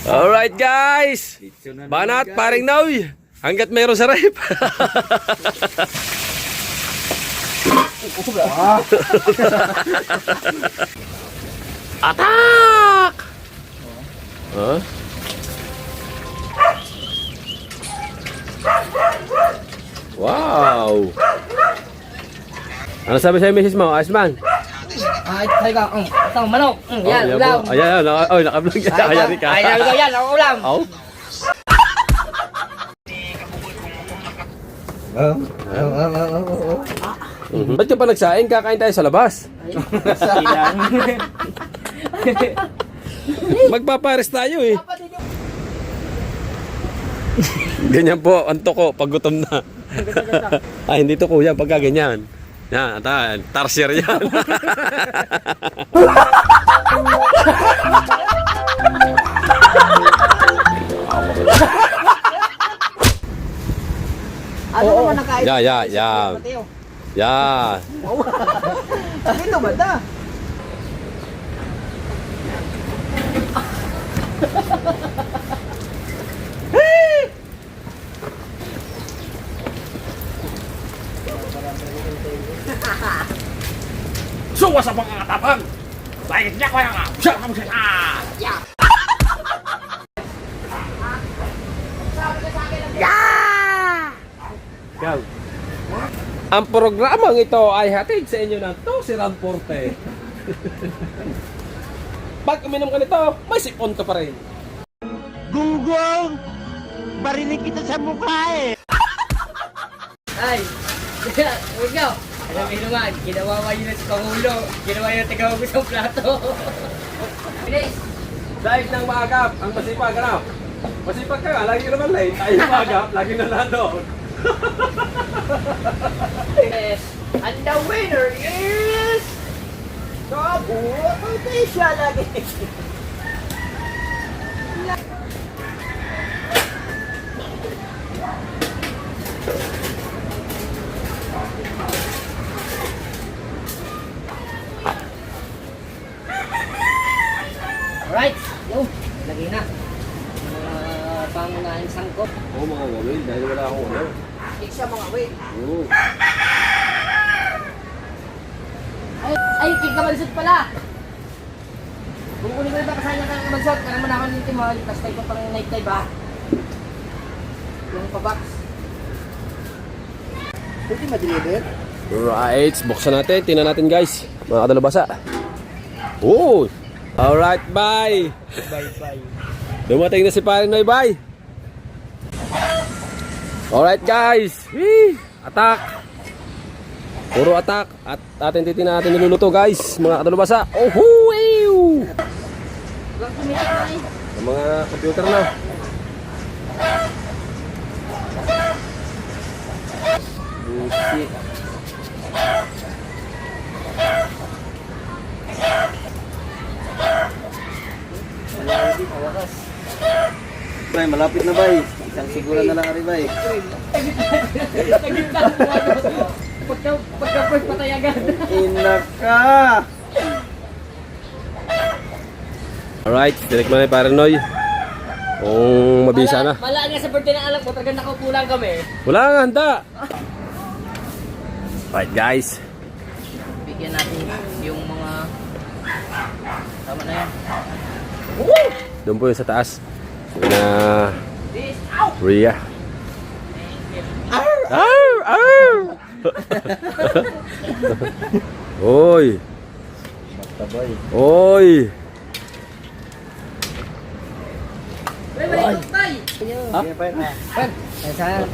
Alright guys, banat paring Noy, hanggat meron sa rep. Atak! Huh? Wow! Ano sabi sa'yo, Mrs. mo? Ayos man? Ay, talaga, ito, manok. Yan, Oh, ulam. ayan, oh, nakablog yan. Ayan ka. Ay, yan, ang ulam. Oh? Ba't ka pa nagsaing? Kakain tayo sa labas. Magpapares tayo eh. Ganyan po, ang toko pag gutom na. Ay, hindi to kuya, pagka ganyan. Yan, tarsier yan. Ano naman nakain? Yeah. Ito ba da? Suwa sa mga katapang! Bakit niya kaya nga? Siya ka mo siya! Go. Ang programang ito ay hatid sa inyo ng to si Ramporte. Pag uminom ka nito, may sipon ka pa rin. Gunggong! Barinig kita sa mukha eh! Ay, huwag nyo. Alam mo naman, ginawa yun na si Pangulo. Ginawa yun na tagawag sa plato. Bilis! Dahil ng maagap, ang masipag, ano? Masipag ka nga, lagi ka naman late. Tayo maagap, lagi na nandun. Yes. And the winner is... Sabu! Pati siya lagi. Alright, yo, lagi na. Pangunahing sangkot. Oo, mga gawin, dahil wala akong ano. Hindi siya mga way. Oo. Ay, kikabansot pala. Kung kunin ko na ba kasanya ka ng kabansot, kaya naman naman yung timol, plus tayo pang night dive ba? Yung pabox. Pwede ma-deliver? Right, buksan natin, tingnan natin guys. Mga kadalabasa. Oo! Alright, bye! Bye-bye. Dumating na si Paring Noy, bye! Alright guys! Whee! Atak! Puro atak! At atin titingnan natin niluluto guys, mga kadalabasa. Oh, ew! Huwag kumita eh. Sa mga computer na. Busi. Bay, malapit na bay. Isang siguro na lang ari bay. Tagit na ang buwan. Pagka-first patay agad. Inaka! Alright, direct mo na yung Paring Noy. Kung mabisa na. Wala nga sa birthday ng alam ko, talagang nakaupo lang kami. Wala nga handa. Alright guys. Bigyan natin yung mga... Tama na yan. Doon po yung sa taas. Na Rhea. Oy. Matabay. Oy. Bye! Ha? Sana,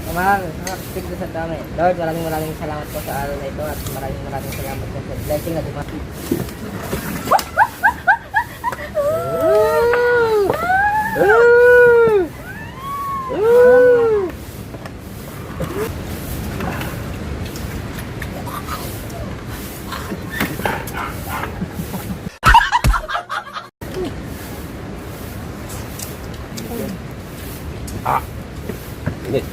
speak sa dami. Lord, maraming salamat po sa araw na ito at maraming salamat po sa blessing na dumating. Init.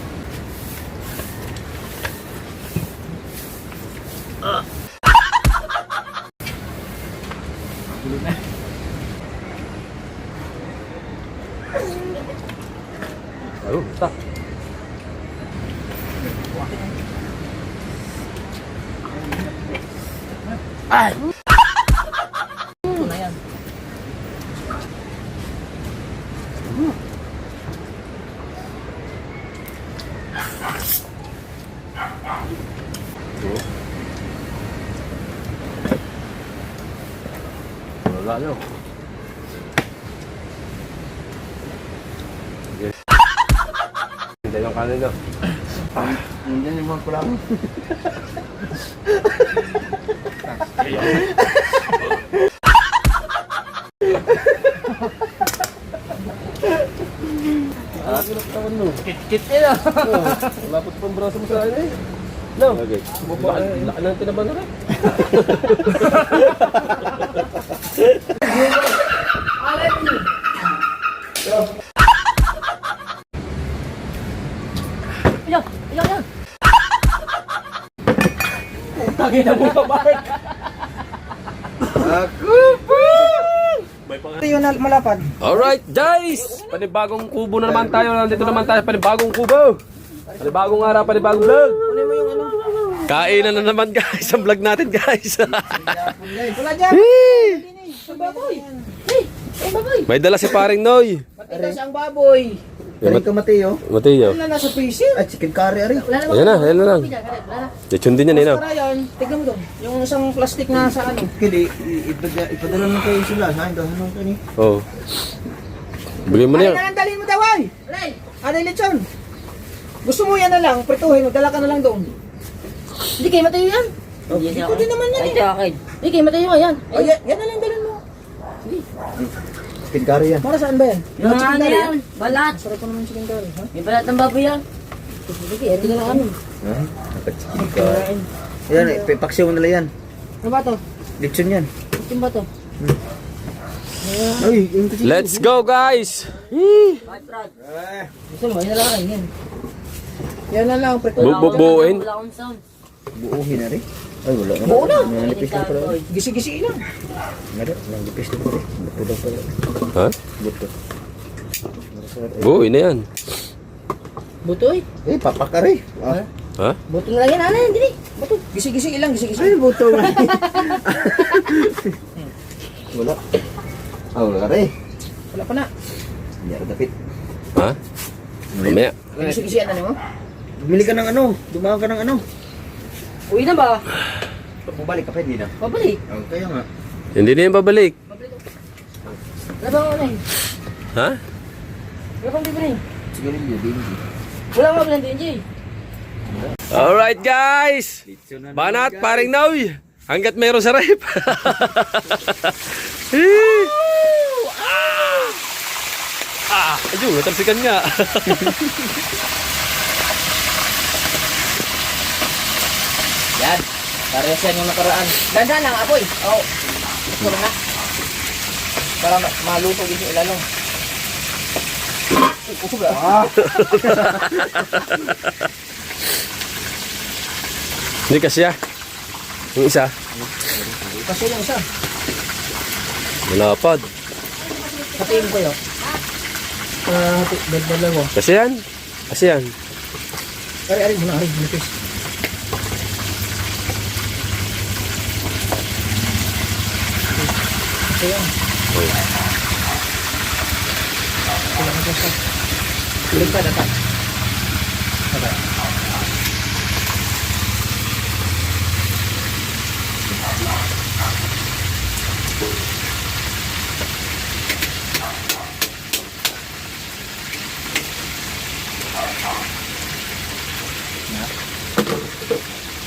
Ayun, basta. Ay! Ito na yan. Wala nyo. Hindi yung kanin nyo. Nandiyan yung mga kulang. Kit yun ah. Lapot pang braso mo sa akin eh. No. Okay. Laki ng tinaban na rin. Ayaw! Ayaw yan! Tagay na mo pa, Mark. Ito yung malapad. Alright, guys! Panibagong kubo na naman tayo. Nandito naman tayo, panibagong kubo. Panibagong araw, panibagong vlog. Kainan na naman guys, ang vlog natin guys. Wala dyan. Ang baboy! Hey! Ang baboy! May dala si paring Noy. Patitas ang baboy! Galing ka Mateo. Mateo. Wala na sa freezer! At chicken curry ari. Wala Ayan na, ayan na lang. Wala na. Lechon din yan, eh, no? Para yan, tignan mo doon. Yung isang plastic na sa ano. Kili, ipadala mo kayo sila. Ha, ito, ano ka ni? Oo. Bili mo na yan. Ay, dalhin mo daw ay! Alay! Alay lechon! Gusto mo yan na lang, prituhin, magdala ka na lang doon. Hindi kayo matayo yan. Ikaw din naman yan eh. Hindi kayo matayo nga yan. Ay, yan na lang dalhin mo. Chicken curry yan. Para saan ba yan? Yung ano yan, balat. Sarap pa naman chicken curry, ha? May balat ng baboy yan. Sige, ito na lang ano. Ha? Chicken curry. Yan, paksiw mo nila yan. Ano ba to? Lechon yan. Ito ba to? Ay, yung kasi. Let's go guys! Gusto mo, yan na lang yan. Yan na lang, prituhin. Bubuin. Wala akong sound. Buuhin na rin. Ay, wala na. Buo na. Nalipis na pala. Gisi-gisi lang. Nari, nalipis na pala. Buto daw pala. Ha? Buto. Buuin na yan. Butoy. Eh, papakari. Ah. Ha? Buto na lang yan, ano yan, dili. Buto. Gisi-gisi lang, gisi-gisi. Ay, buto nga. Wala. Ah, wala rin. Wala pa na. Hindi ako dapit. Ha? Mamaya. Gisi-gisi yan na mo. Bumili ka ng ano. Dumaan ka ng ano. Uwi na ba? Bumalik ka pa, hindi na. Pabalik. Oh, kaya nga. Hindi na yan babalik. Wala ba ako na eh? Ha? Wala kang bibili. Siguro yung building. Wala ka ba din, Jay? Alright guys! Banat, paring Noy! Hanggat meron sa rep. Ayun, natalsikan nga. Yan. Parehas yan yung nakaraan. Ganda lang, apoy. Oo. Gusto mo na. Para maluto din yung ilalong. Usog ah. Hindi kasi ah. Yung isa. Kasi yung isa. Malapad. Hatiin ko yun. Dagdag lang mo. Kasi yan. Kasi yan. Ari, muna, ari. Manipis. Kasi yan. Kulang ka sa. Kulang ka, data. Okay.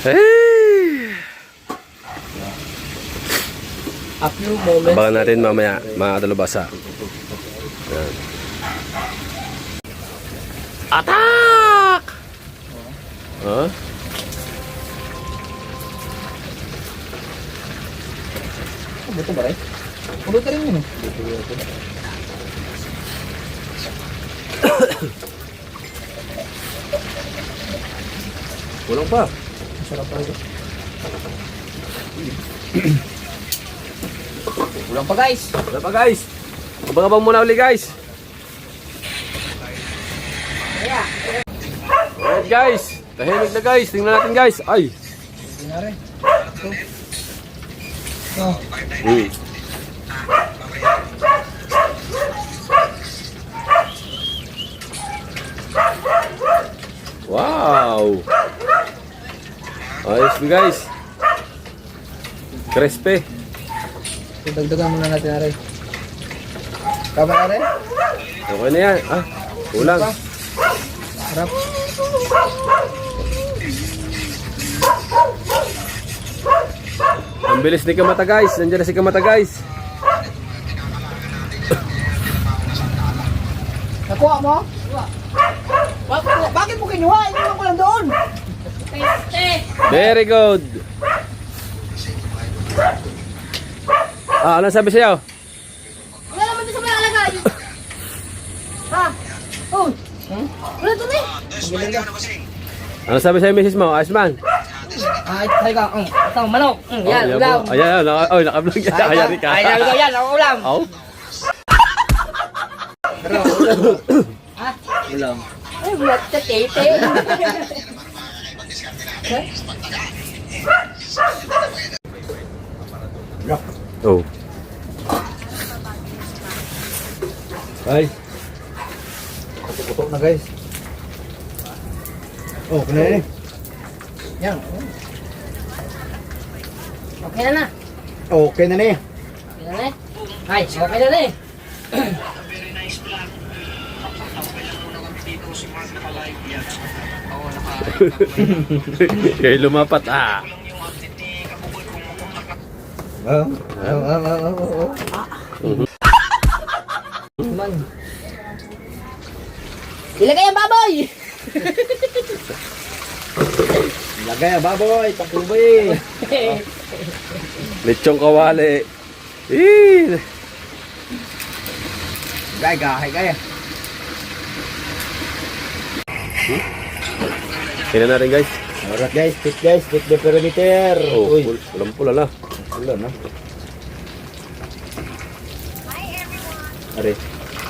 Hey! A few moments. Abangan natin mamaya mga dalubasa. Yan. Attack! Huh? Buto ba rin? Buto rin yun eh. Kulang pa. Masarap pa rin. Kulang pa guys. Wala pa guys. Abang-abang muna uli guys. guys. Tahimik na guys. Tingnan natin guys. Ay. Oh. Hmm. Wow. Ayos na guys. Crispy. Dagdagan muna natin na rin. Tama na rin? Okay na yan. Ah, kulang. Harap. Ang bilis ni Kamata guys. Nandiyan na si Kamata guys. Nakuha mo? Bakit mo kinuha? Iniwan ko lang doon. Very good. Ah, ano sabi sa'yo? Wala naman ito sa mga alagay. Ha? Oh. Wala ito na eh. Ano sabi sa'yo misis mo? Ayos man. Ay, ka. Ito, manok. Yan, Oh, ulam. ayan, oh, naka-vlog yan. Ayan ka. Ay, nalito yan, ako ulam. Oh. Ulam. Ay, bulat ka, tete. Oh. Ay. Putok na guys. Oh, kaya rin. Yan. Okay na na. Okay na niya. Okay na na eh. Ay, okay na na eh. Kaya lumapat ah. Oh. Ilagay ang baboy. Lagay ang baboy, takubi. Lechong kawali. Eh. Gaya. Tingnan natin guys. Alright guys, fit the perimeter. Oh, Uy, pulang-pula na. wala na. Are,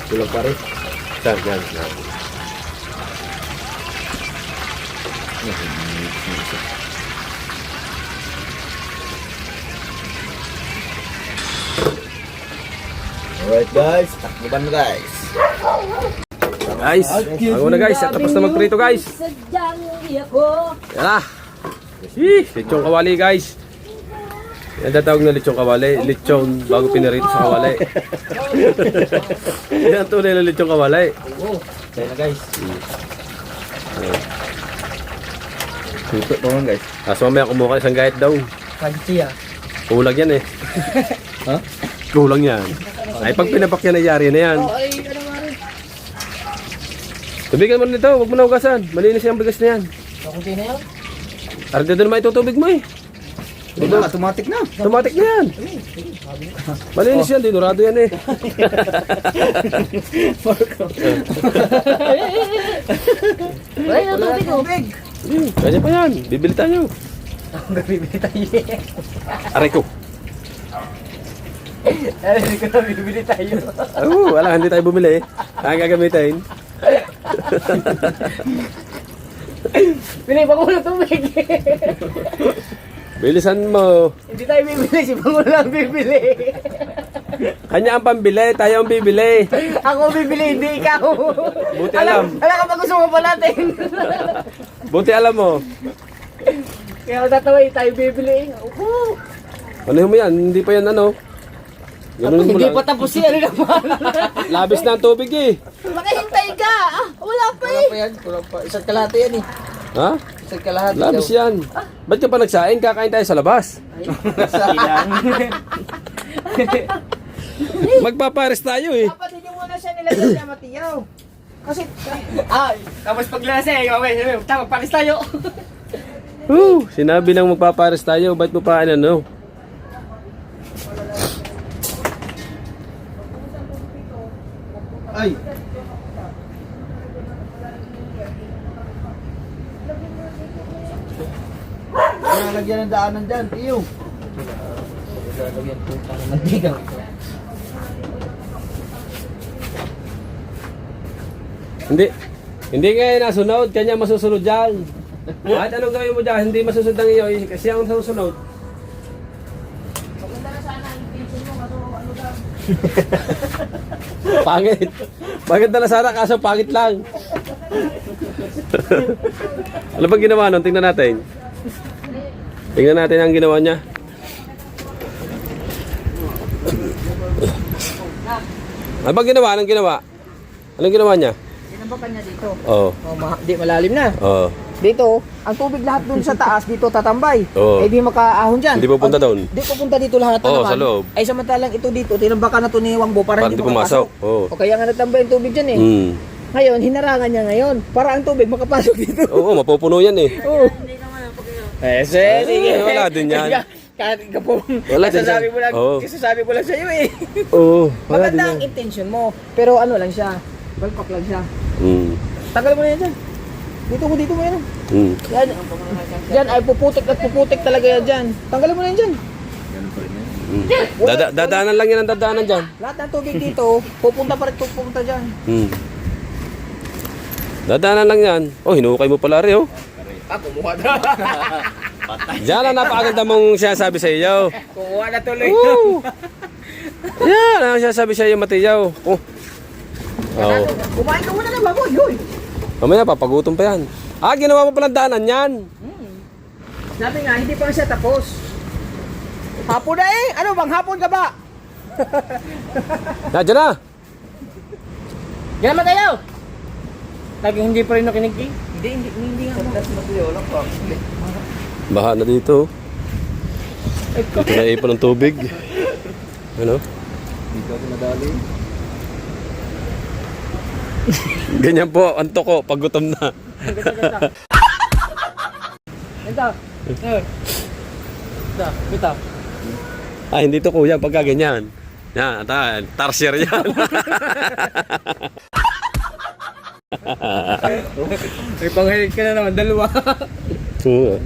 kulang pa rin. Yan, yan. Yan. Alright guys, takbuban mo guys. Guys, bago na guys. Tapos na magprito guys. Sadyang hindi ako. Yan na. Lechong kawali guys. Yan tatawag na lechong kawali. Lechong bago pinarito sa kawali. Yan tunay na lechong kawali. Oh, kaya na guys. Suso pa man guys. Tapos mamaya kumuha ka isang gayet daw. Kagsiya. Kulang yan eh. Ha? Kulang yan. Ay pag pinapakyan na yari na yan. Ay, ano nga rin. Tubigan mo nito. Huwag mo na hugasan. Malinis yung bigas na yan. Kakunti na yun. Arda doon maitutubig mo eh. Hindi na, automatic na. Automatic na yan. Malinis yan. Dinurado yan eh. Wala na tubig oh. Kanya pa yan. Bibili tayo. Bibili tayo. Aray ko. Hindi ko na bibili tayo. Oo, wala. Hindi tayo bumili. Ang gagamitin. Bili pa ko ng tubig. Bilisan mo. Hindi tayo bibili, si Pangulo lang bibili. Kanya ang pambili. Tayo ang bibili. Ako bibili, hindi ikaw. Buti alam. Alam ka pa gusto mo pa natin. Buti alam mo. Kaya ako tataway, tayo bibili. Ano mo yan? Hindi pa yan ano. Ganun mo Hindi lang. pa tapos yan naman. Labis na ang tubig eh. Makahintay ka. Ah, wala pa Wala eh. pa yan, wala pa. Isang kalahati yan eh. Ha? Isang kalahati Labis yan. Ba't ka pa nagsaing? Kakain tayo sa labas. Magpapares tayo eh. Dapat hindi muna siya nilagay niya, Matiyaw. Kasi, ay, tapos paglasa eh, okay, tama, palis tayo. Sinabi nang magpapares tayo. Ba't mo pa ano? Ay! Nalagyan ng daanan dyan, tiyo. Lalagyan po pa ng mandigang. Hindi. Hindi nga nasunod, kanya masusunod dyan. Kahit anong gawin mo dyan, hindi masusunod ng iyo, kasi ang susunod. Maganda na sana ang pension mo, kaso ano daw. Pangit. Pangit na sana, kaso pangit lang. Ano bang ginawa nun? Tingnan natin. Tingnan natin ang ginawa niya. Ano bang ginawa? Anong ginawa? Anong ginawa niya? Sinambakan niya dito. Oo. Di malalim na. Oo. Dito, ang tubig lahat dun sa taas, dito tatambay. Oo. Eh di makaahon dyan. Hindi pupunta doon? Di pupunta dito lahat na Oo, naman. sa loob. Ay samantalang ito dito, tinambakan na to ni Wangbo para Para hindi hindi pumasok. makapasok. Oo. O kaya nga natambay ang tubig dyan eh. Hmm. Ngayon, hinarangan niya ngayon para ang tubig makapasok dito. Oo, mapupuno yan eh. Oo. Sige. Wala din yan. Kahit ka po, Wala din kasasabi yan. mo lang, Oo. kasasabi ko lang sa iyo eh. Oo, wala din Maganda yan. ang intention mo, pero ano lang siya, palpak lang siya. Hmm. Tagal mo na yan dyan. Dito mo yan. Hmm. Yan ay puputik at puputik talaga yan dyan. Tanggalin mo na yan dyan. Hmm. Dadaanan lang yan ang dadaanan dyan. Lahat ng tubig dito, pupunta pa rin pupunta dyan. Hmm. Dadaanan lang yan. Oh, hinukay mo pala rin oh. Kumuha na. Diyan ang napakaganda mong sinasabi sa iyo. Kumuha na tuloy. Oo. Yan ang sinasabi sa iyo, Mateo. Oh. Oh. Kumain ka muna ng baboy, yoy. Mamaya papagutom pa yan. Ah, ginawa mo palang daanan yan. Sabi nga, hindi pa siya tapos. Hapon na eh. Ano bang hapon ka ba? Diyan na. Yan naman tayo. Lagi hindi pa rin nakinig eh. Hindi nga mo. Baha na dito. Ito na ipon ng tubig. Ano? Dito ako nadali. Ganyan po, ang toko, pag gutom na. Ito. Ito. Ah, hindi to kuya, pagka ganyan. Yan, tarsier yan. May panghilig ka na naman, dalawa. Oo.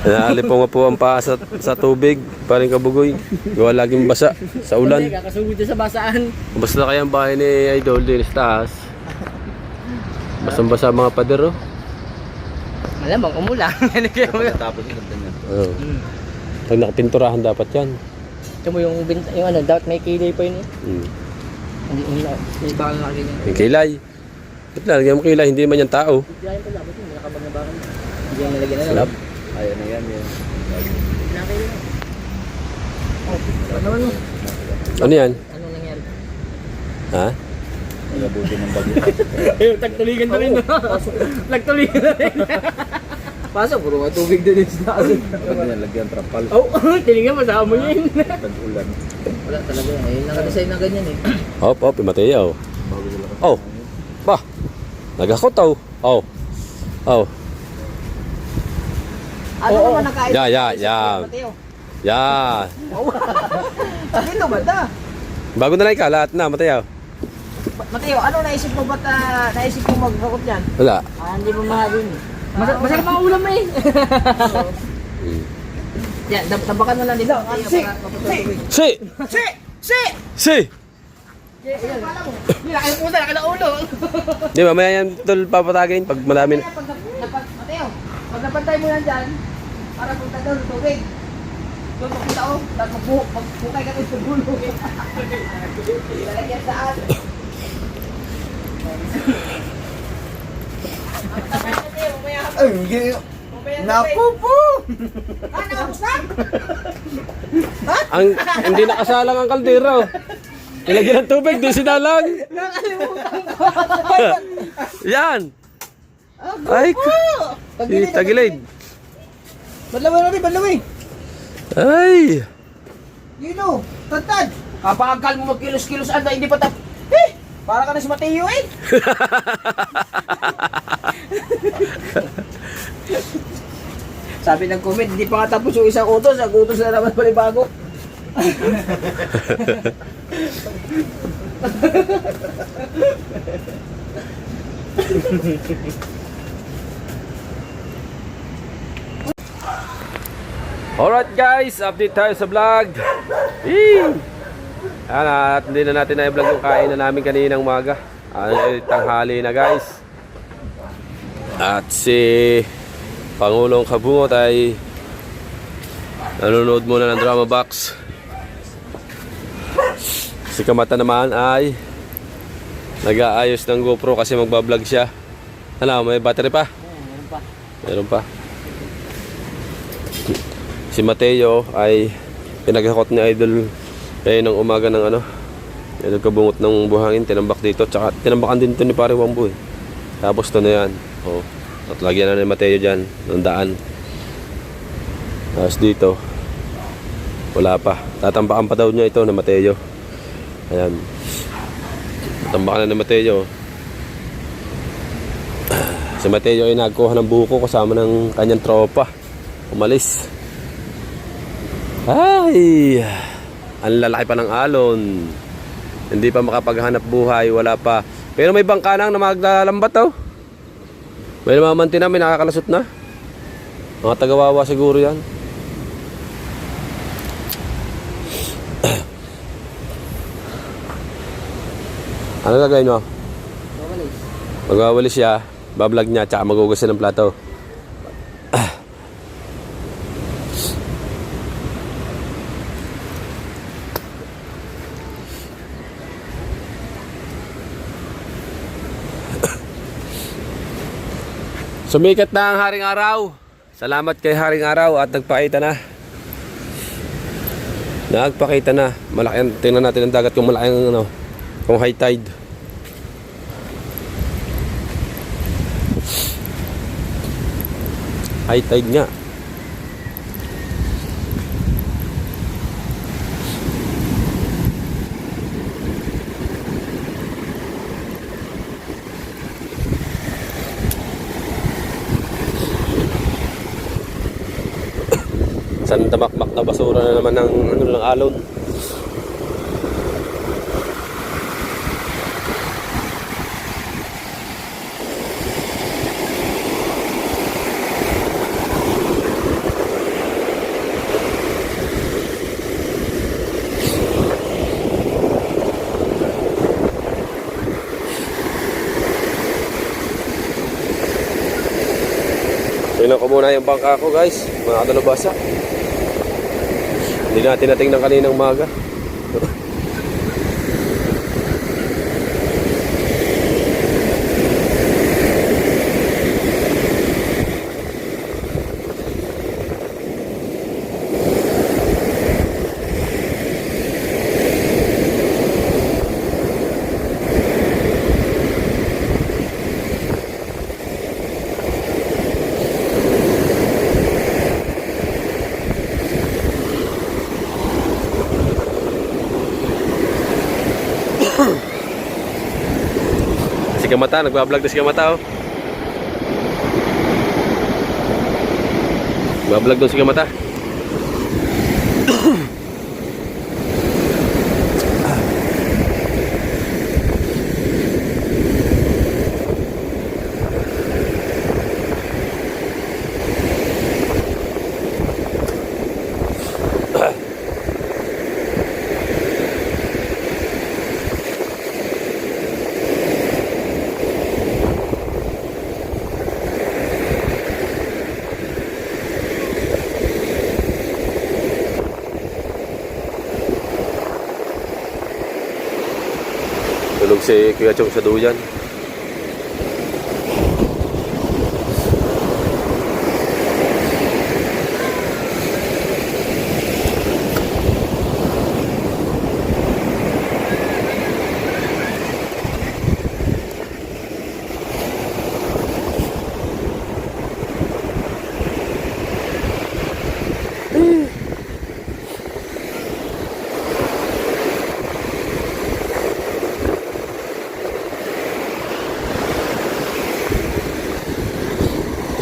Naali po nga po ang paa sa tubig, parang kabugoy. Gawa laging basa sa ulan. Hindi, kakasugod dyan sa basaan. Basta kaya ang bahay ni Idol din sa taas. Basang-basa mga pader, oh. Malamang umulan. Ano kaya mo? Tapos yung ganda niya. Oo. Pag nakapinturahan dapat yan. Ito mo yung ano, dapat may kilay pa yun eh. Hmm. Hindi, may bakal na kilay. Yung kilay. Ba't lalagyan mo kilay? Hindi naman yan tao. Kilay pa dapat yun, nakabag na bakal. Hindi yan nalagyan na Salap. Ayun na yan. Pinakay na. Oh, ano naman mo? Ano yan? Ano nangyari? Ha? Nagabuti ng bagyo. Ayun, tagtuligan na rin. Nagtuligan na rin. Pasok, puro mga tubig din sa taas. Lagyan trapal. Oh, tinignan mo, saan mo yun. Tag-ulan. Wala talaga yan. Ayun, nakadesign na ganyan eh. Hop, hop, Mateo. Bago sila kasi. Oh. Ba. Nagakot, oh. Oh. Oh. Ano naman nakain? Ya. Yan. Dito ba da? Bago na lang ikalat na, Mateo. Mateo, ano naisip mo ba't naisip mo mag-rakot yan? Wala. Hindi mo mahalin eh. Masarap ang ulam eh. Yan, tabakan mo lang dito. Si! Si! Hindi, ayaw pusa, nakala-ulo. Di ba, mamaya yan tol papatagin pag malami na. Mateo, pag napantay mo yan dyan, para punta daw sa tubig. Doon magpunta ko, tapos magbukay ka doon sa gulo. Lalagyan saan? Naku po! Nakapos na? Ang hindi nakasalang ang kaldero. Ilagyan ng tubig, di sinalang. Nakalimutan ko! Yan. Ay, si Tagilid. Badlaway na rin, badlaway! Ay. You know, tantad! Kapag mo magkilos-kilos anda, hindi pa tap... Eh! Para ka na si Mateo eh! Sabi ng comment, hindi pa nga tapos yung isang utos, ang utos na naman palibago. Alright guys, update tayo sa vlog. At hindi na natin na-vlog yung kain na namin kaninang umaga. Ay, tanghali na guys. At si Pangulong Kabungot ay nanonood muna ng drama box. Si Kamata naman ay nag-aayos ng GoPro kasi magbablog siya. Ano, may battery pa? Meron pa. Si Mateo ay pinagkakot ni Idol kayo ng umaga ng ano. Ay nagkabungot ng buhangin, tinambak dito. Tsaka tinambakan din ito ni Pare Wambo eh. Tapos ito na yan. Oh. At lagyan na ni Mateo dyan ng daan. Tapos dito wala pa. Tatambakan pa daw niya ito na Mateo. Ayan. Tatambakan na ni Mateo. Si Mateo ay nagkuha ng buko kasama ng kanyang tropa. Umalis. Ay, ang lalaki pa ng alon. Hindi pa makapaghanap buhay, wala pa. Pero may bangka nang na maglalambat oh. May namamanti na, may nakakalasot na. Mga tagawawa siguro yan. Ano gagawin mo? Magwawalis siya, bablog niya, tsaka magugas ng plato. Sumikat na ang Haring Araw. Salamat kay Haring Araw at nagpakita na. Nagpakita na. Malaki, tingnan natin ang dagat kung malaki ang ano, kung high tide. High tide nga. San damakmak na basura na naman ng ano ng alon. Tingnan ko muna yung bangka ko guys, mga kadalubasa. Hindi natin natingnan kaninang umaga. Si Kamata, nagbablog na si Kamata oh. Nagbablog doon si Kamata. Tulog si Kuya Chong sa duyan.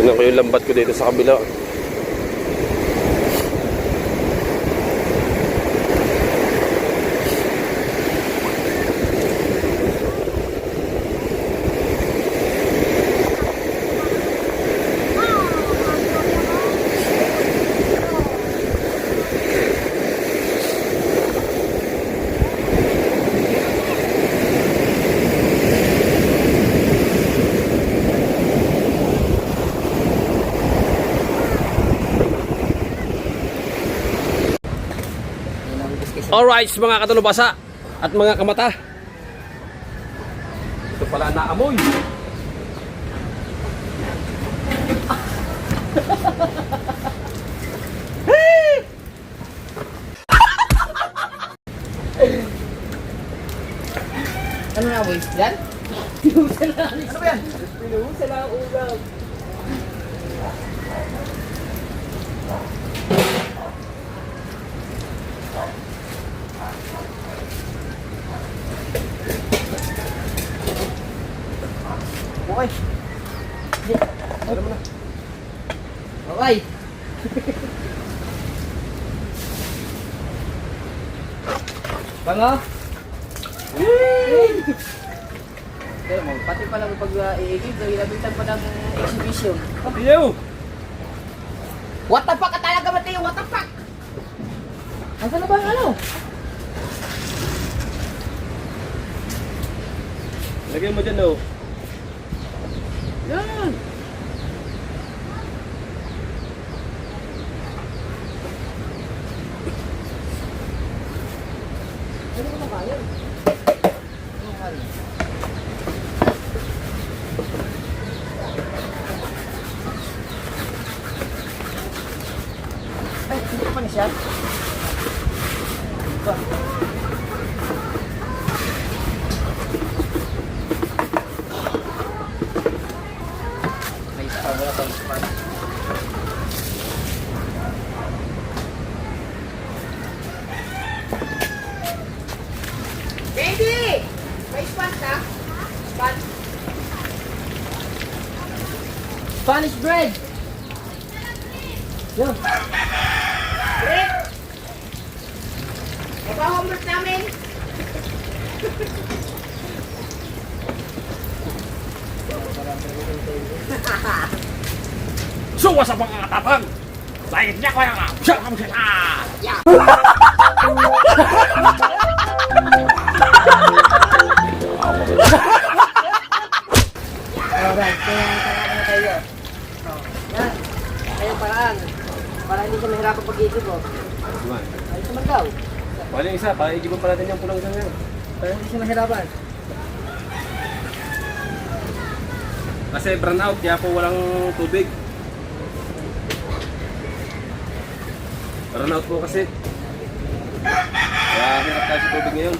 Tingnan ko yung lambat ko dito sa kabila. Alright, mga katalubasa at mga kamata. Ito pala naamoy. Ano na, boys? Yan? Ano ba yan? Okay. Okay. Bango? Pero mo, pati pala mo pag iigib, ilabitan pa ng exhibition. Yo! What the fuck ka talaga, Mateo? What the fuck? Asa na ba ang ano? Lagyan mo dyan, oh. Yan! Ano ba na kaya? Ano kaya? Ay, hindi pa niya siya? Ba? May isa pa, wala pang span. Baby! May span ka? Span? Spanish bread! Yo! Bread! Ikaw homework namin? Suwa sa mga katapang! Bakit niya kaya nga? Siyam sila! Alright, kaya na kayo. Yan. Kaya paraan. Para hindi siya mahirapan pag-iisip ko. Ayos naman daw. Wala yung isa, paigiban pa natin yung pulang isang ngayon. Para hindi siya mahirapan. Kasi brown out, kaya po walang tubig. Brown out po kasi. Kaya hirap tayo sa tubig ngayon.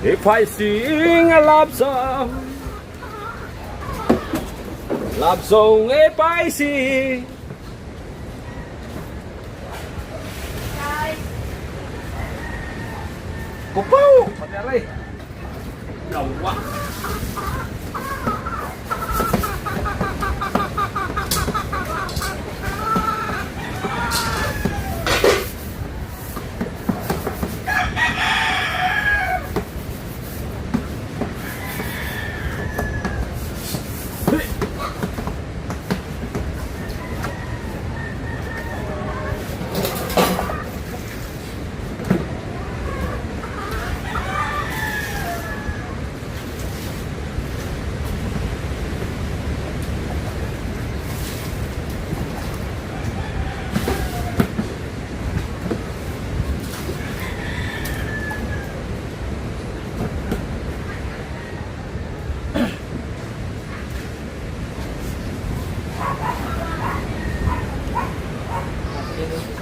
If I sing a love song if I sing. Kupaw! Pati aray. Gawa.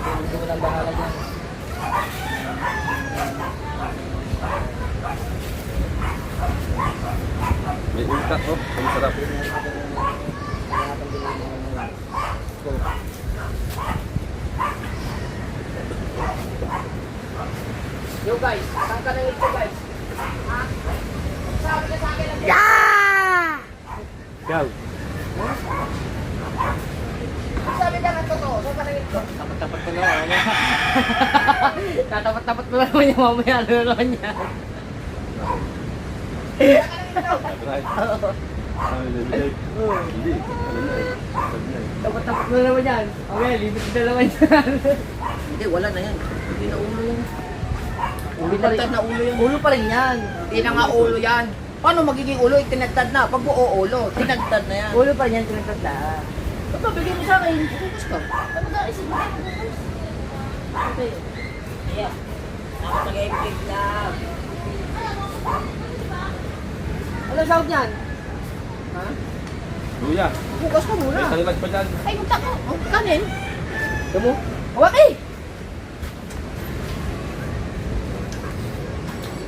Hindi mo lang bahala dyan. May impact, oh. Ang sarap. Yo guys, saan ka nang ito guys? Ha? Sabi ka sa akin lang. Ikaw. Sabi ka ng totoo, saan ka nang ito? Tapat-tapat ko naman. Tatapat-tapat mo naman yung mamaya ano naman niya. Right. Hindi. Ano na eh. Tapos na naman yan. Okay, limit na naman yan. Hindi, wala na yan. Hindi na ulo yan. Ulo pa rin. Tinagtad na ulo yan. Ulo pa rin yan. Hindi na nga ulo yan. Paano magiging ulo? Tinagtad na. Pag buo ulo, tinagtad na yan. Ulo pa rin yan, tinagtagda. Ito, bigyan mo sa akin. Focus ka. Ano ba? Isip mo. Okay. Yeah. Nakapag-epic lang. Ano sahod niyan? Ha? Luya. Bukas ka muna. May tanglag pa dyan. Ay, punta ko. Oh, kanin. Damo? Hawak eh!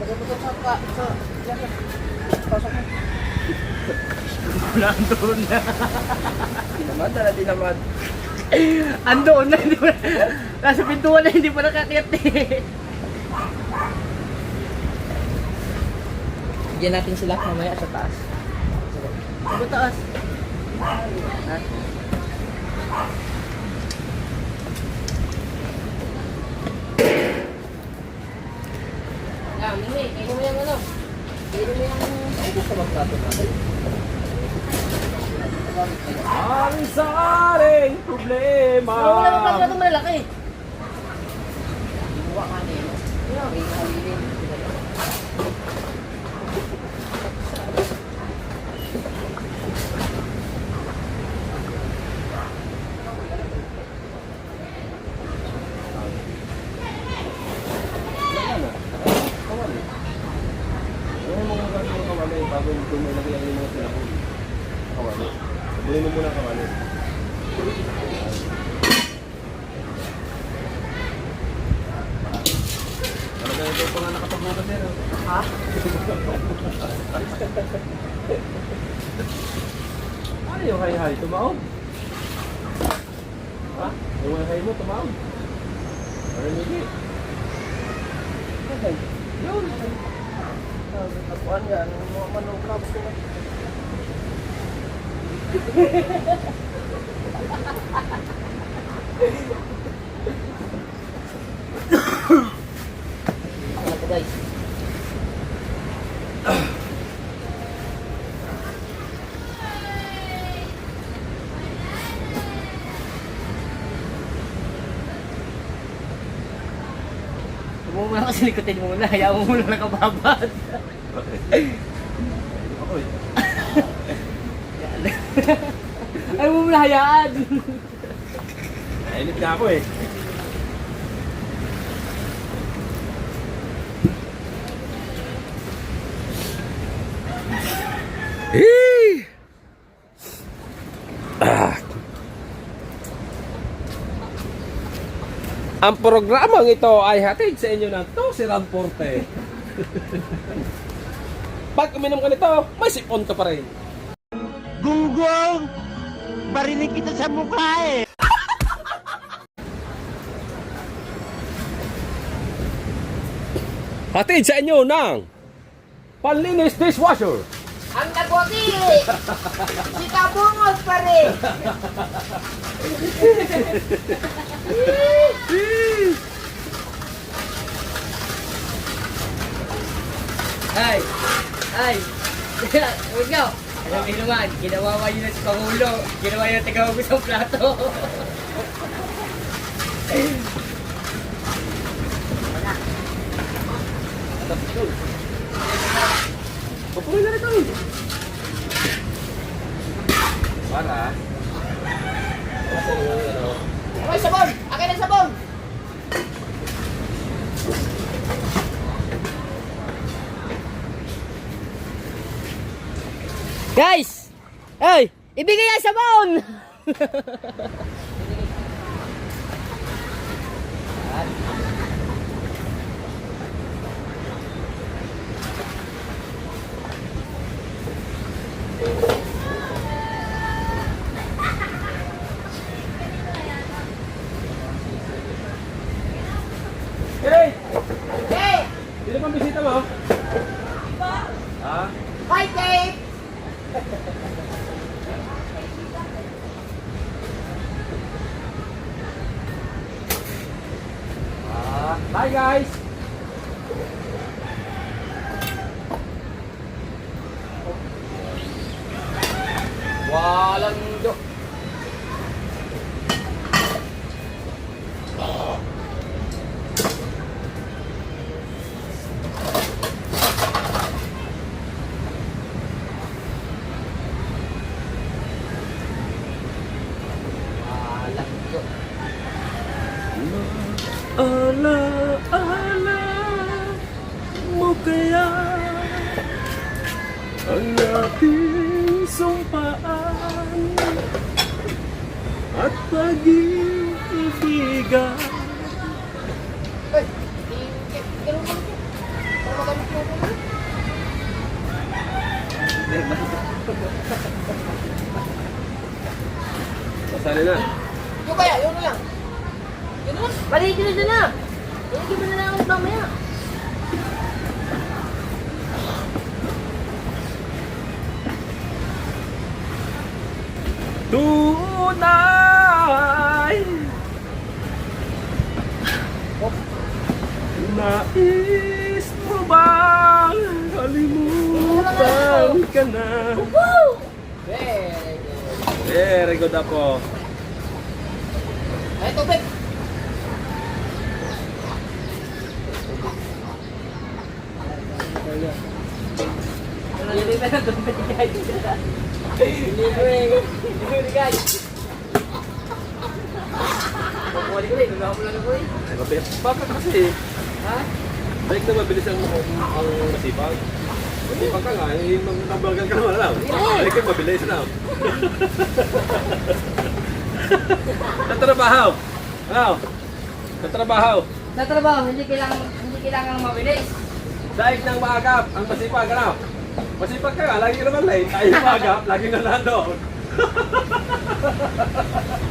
Pagkapunta sa... Pasok mo. Nandoon na. Tinamad na, tinamad. Andoon na, hindi pa. Nasa pintuan na, hindi pa nakakit eh. Bigyan natin sila mamaya sa taas. Sa taas. Ha? Yan, Mimi. Kainin mo yung ano. Kainin mo yung... Ay, gusto magplato natin. Ang sa ating problema. Wala mo pang plato malaki. Buwa ka na yun. May halilin. Ano mo kung gano'n kawali bago yung ilagay ang mga pinakul. Kawali. Sabihin mo muna kawali. Talaga ito pa nga nakapagbukas yan. Ha? Ano yung hay-hay? Tumaog? Ha? Yung hay-hay mo tumaog? Ano hindi? Okay. Yun. Tapuan yan. Mga manong crabs ko na. Ano po guys? Huwag mo muna kasi likutin muna. Hayaan mo muna nakababad. Ako eh. Ayaw mo muna hayaan. Nainit na ako eh. Ang programang ito ay hatid sa inyo ng to si Ramporte. Pag uminom ka nito, may sipon ka pa rin. Gunggong! Barinig kita sa mukha eh! Hatid sa inyo ng panlinis dishwasher. Ang nagwagi! Si Kabungos pa rin! Ay! Ay! Huwag nyo! Alam mo naman, ginawawa yun na si Pangulo. Ginawa yun na tagawagos ang plato. Pupunin na rin kami. Para. Ay, sabon! Akin ang sabon! Guys! Ay! Ibigay ang sabon! Hey! Hey! Sino pang bisita mo? Ha? Hi, Dave! Bye guys! walang do. Walang do. Ala mo kaya ang ating sumpaan at pag-ibigan. Ay, ganun ka nito. Para magamit mo ko. Masali na. Yung kaya, yun na lang. Yun na lang. Paligid na dyan na. Paligid mo na lang ulit mamaya. Tunay nais mo bang kalimutan ka na? Very good. Very good ako. Ay, tubig. Hindi pa na doon pa guys. Hindi ko guys. Kukuha ko rin, nagawa mo lang ako eh. Ay, mabilis. Bakit kasi? Ha? Balik na mabilis ang masipag. Masipag ka nga, nambagan ka naman lang. Balik ka mabilis na. Tatrabaho. Ano? Tatrabaho. Sa trabaho, hindi kailangan mabilis. Dahil ng maagap, ang masipag, ano? Masipag ka nga, lagi ka naman late. Tayo maagap, lagi na nandoon.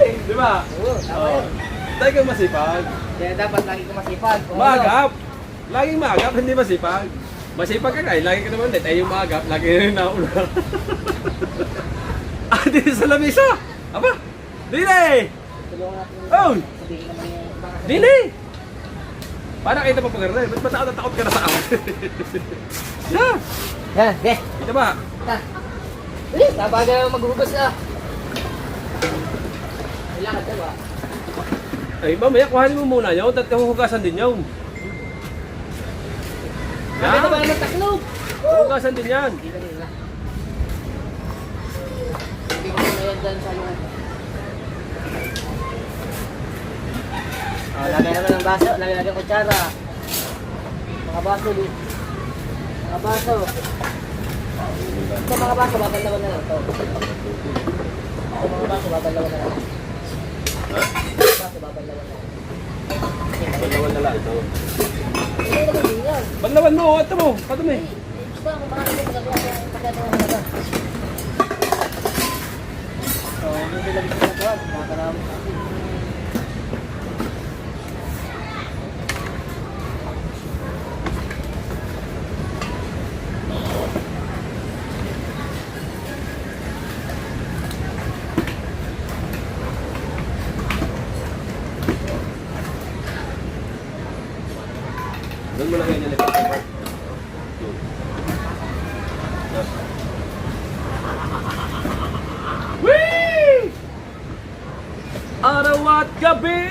Di ba? Oo, tama yun. Dahil kang masipag. Kaya dapat lagi ko masipag. Kung ano. Maagap. Laging maagap, hindi masipag. Masipag ka nga, lagi ka naman late. Ay yung maagap, lagi na rin nauna. Dito sa lamisa. Aba, dili! Tulungan natin. Oh! Sabihin naman yung baka Dili! Para kita pa pag-aral. Ba't matakot na takot ka na sa akin? Yeah! Yan, de. Ito ba? Ta. Dali, tabaga maghugas na. Kailangan ka ba? Ay, mamaya kuhanin mo muna yun. At huhugasan din yun. Bakit na ba naman taklog? Huhugasan din yan. Hindi na nila. Hindi ko na yan dyan sa loob. Lagay naman ng baso, lagay ng kutsara. Mga baso din. Mga baso. Ito mga baso, babalawan na lang ito. Ito mga baso, babalawan na lang. Mga baso, babalawan na lang. Balawan na lang ito. Hindi naman din yan. Balawan mo, ito mo. Patumi. Basta, kung marami ko magagawa ko, magagawa ko na. So, hindi lang ito nagawa. Makakarami. Doon mo lang ganyan ito. Whee! Araw at gabi!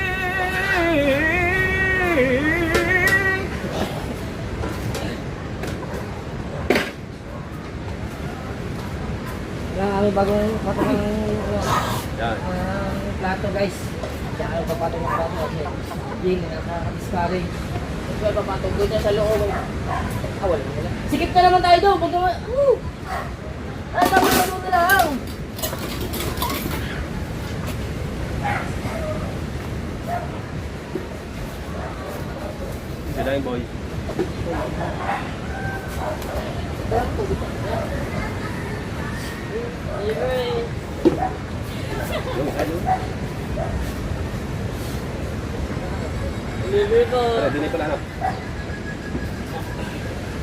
Kami bagong patong Yan. plato guys. Diyan ako papatong ng plato kasi yung nakaka-discourage. Ito papatong doon niya sa loob. Wala na. Sikip na naman tayo doon. Huwag naman. Ay, tapos na doon na lang. Sila yung boy. Lilito. Tara, dinay pala anak.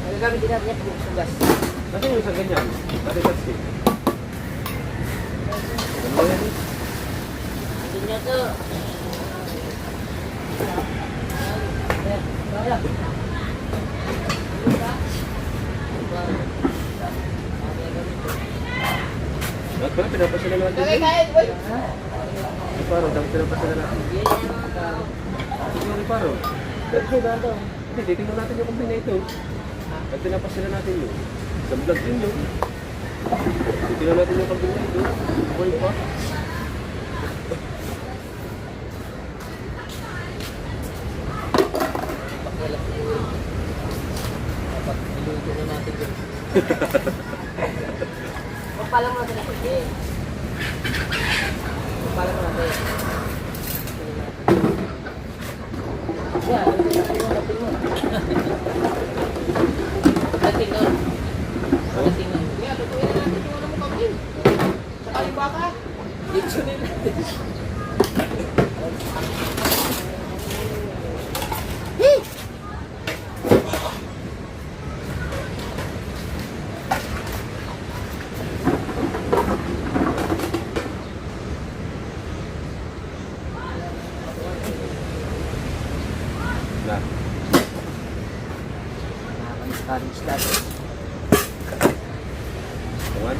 Nagagamit din natin yung sugas. Nasaan yung isang ganyan? Dati sa stick. Ano yan? Hindi niya to. Kaya. Parang pinapasala natin. Kaya kahit, boy. Parang dapat pinapasala natin. Sorry, parang. Hindi, titingnan natin yung kumpina ito. At pinapasala natin yun. Sa vlog din yun. Titingnan natin yung kumpina ito. Okay pa. Niluto na natin yun. Magpalang natin ako. Magpalang natin. Yeah, dating mo. Dating nun. Dating nun. Yeah, tutuin na natin yung ano mo kami. Saka yung baka. Dito nila. Na. Nakakanis natin. Tungan.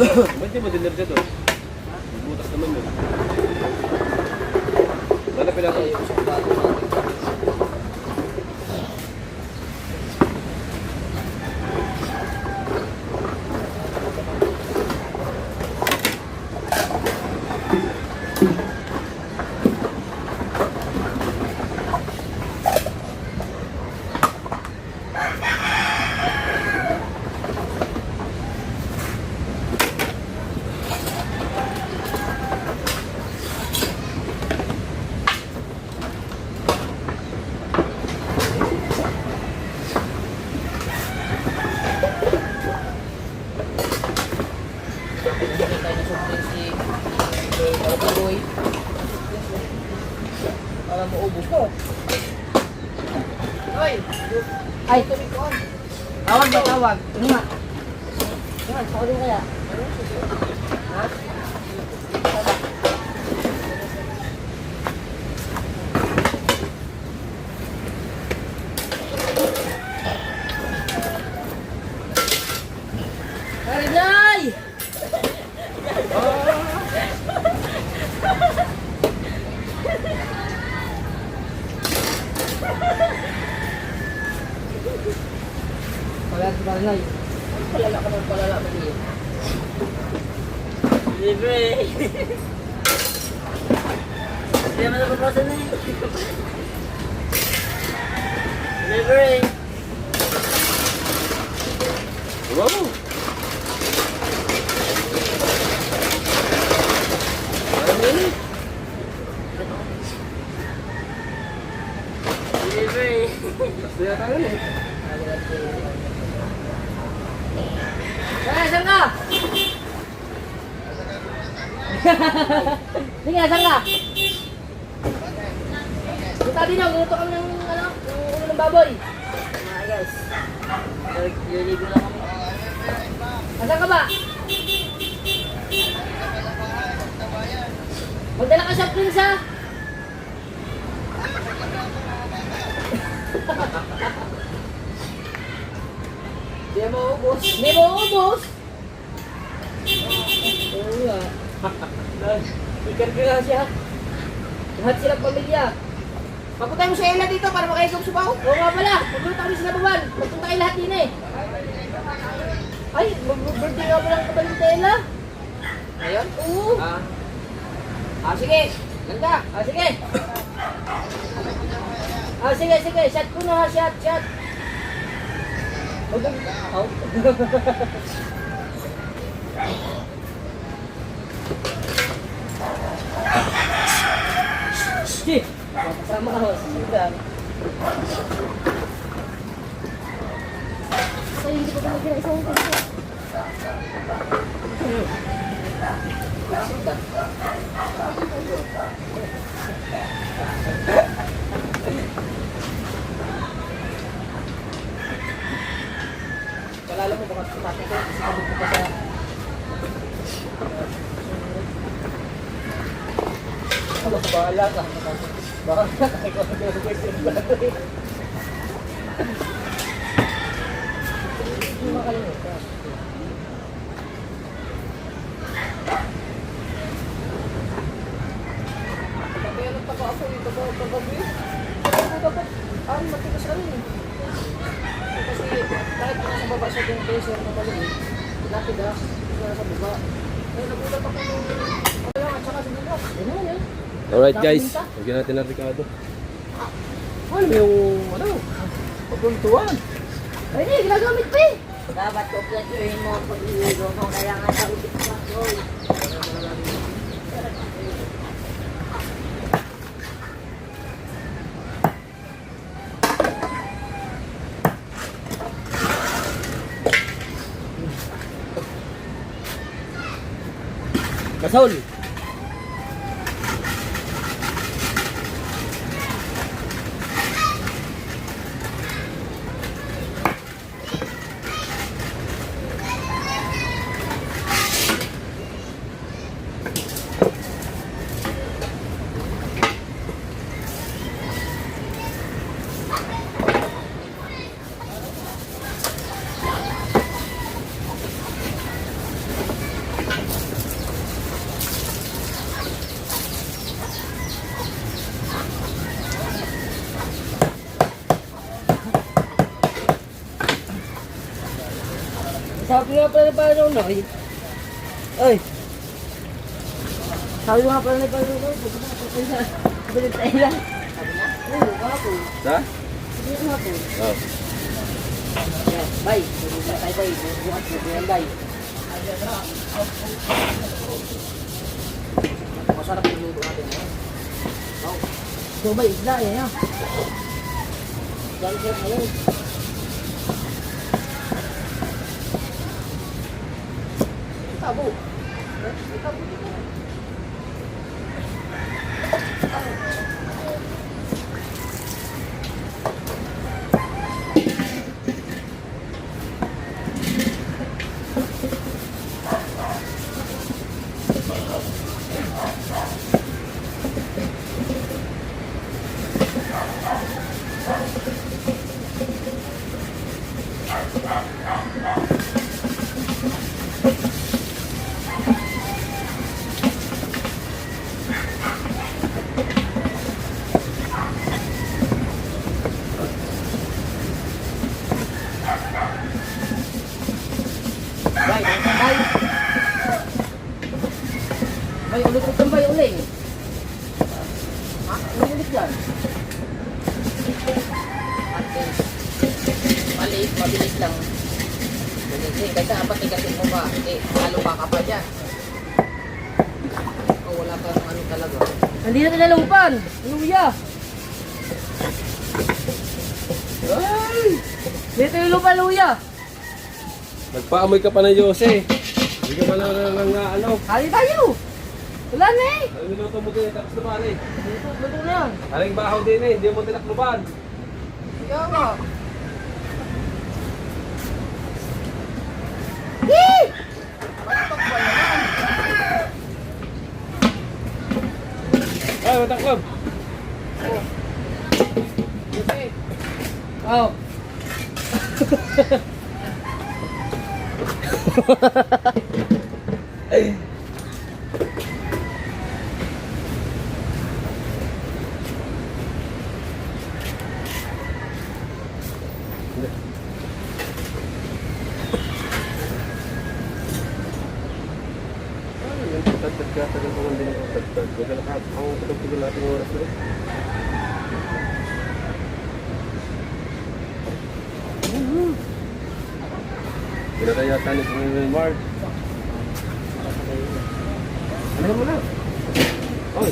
Ba't di mo dinner dito? Butas naman yun. Lalapin natin. Para maubos mo. Hoy! Ay, tubig ko. Tawag ba tawag? Ano nga? Yan, ako din kaya. Ha? Arinay! Palala sa Arinay. Palala ka ng palala mo niya. Libre! Hindi naman napapasan na eh. Libre! Wow! Parang yun eh. Libre! Basta yata yun eh. Saan ka? Sige, saan ka? Punta din ako, gusto kami ng ano, ng ulo ng baboy. Mga guys. Liligo lang kami. Saan ka ba? Magdala ka sa prince ha? Hindi mo ubos. Hindi mo ubos. Oo nga. Ikar ka nga siya. Lahat silang pamilya. Papunta mo sa Ella dito para makaigom subaw. Oo nga pala. Magpunta kami sa Nabawan. Magpunta kayo lahat din eh. Ay, mag-birthday nga pala ang kabalit sa Ella. Ngayon? Oo. Sige. Ganda. Sige. Sige. Shot ko na ha. Shot. Oh. Sige. Sama ako. Sige. So, hindi ko ba nag-isang ito? Bahala ka. Bahala ka. Kaya nagtaka ako dito ba kagabi? Dapat, matigas ka rin eh. Kasi kahit nasa baba siya yung pressure na maliit, pinatigas, nasa baba. Kaya nagulat ako nung wala at saka sinilas. Yan naman yan. Alright guys, lagyan natin ng Ricardo. Ano yung ano? Pagpuntuan. Ay, hindi, ginagamit pa eh. Dapat kumpletuhin mo ang pag-iwigo mo. Kaya nga sa upit pa, boy. Gasol! Sabi nga pala ni Paano Noy. Ay! Sabi nga pala ni Paano Noy. Bilit tayo lang. Sabi na? Oo, kahapon. Sa? Bilit kahapon. Oh. Yan, bay. Bilit tayo bay. Bukas mo yan bay. Masarap yung luto natin. Oh. So bay, isla yan yan. Diyan siya ngayon. Tabo. Tabo dito. Bay, bay. Bay, ulit itong bay uling. Ha? Ulit yan. Maliit, mabilis lang. Kasi apat ikasin mo ba? Hindi, lalo pa ka pa dyan. O wala pa ano talaga. Hindi natin nalupan. Luya. Ay! Dito yung lupa, luya. Nagpaamoy ka pa ng Jose. Hindi ka pa ng ano. Hali tayo. Wala na eh. Ano niluto mo din? Tapos naman eh. Luto na yan. Aling bahaw din eh. Hindi mo tinakluban. Kaya nga. Ay, mataklob. Oh. Tatag ka, tagal ko hindi ng tatag. Huwag ka lahat. Ang patag-tagal natin ng oras na rin. Pinatay yata ni Panginoon Mark. Ano mo na? Oy!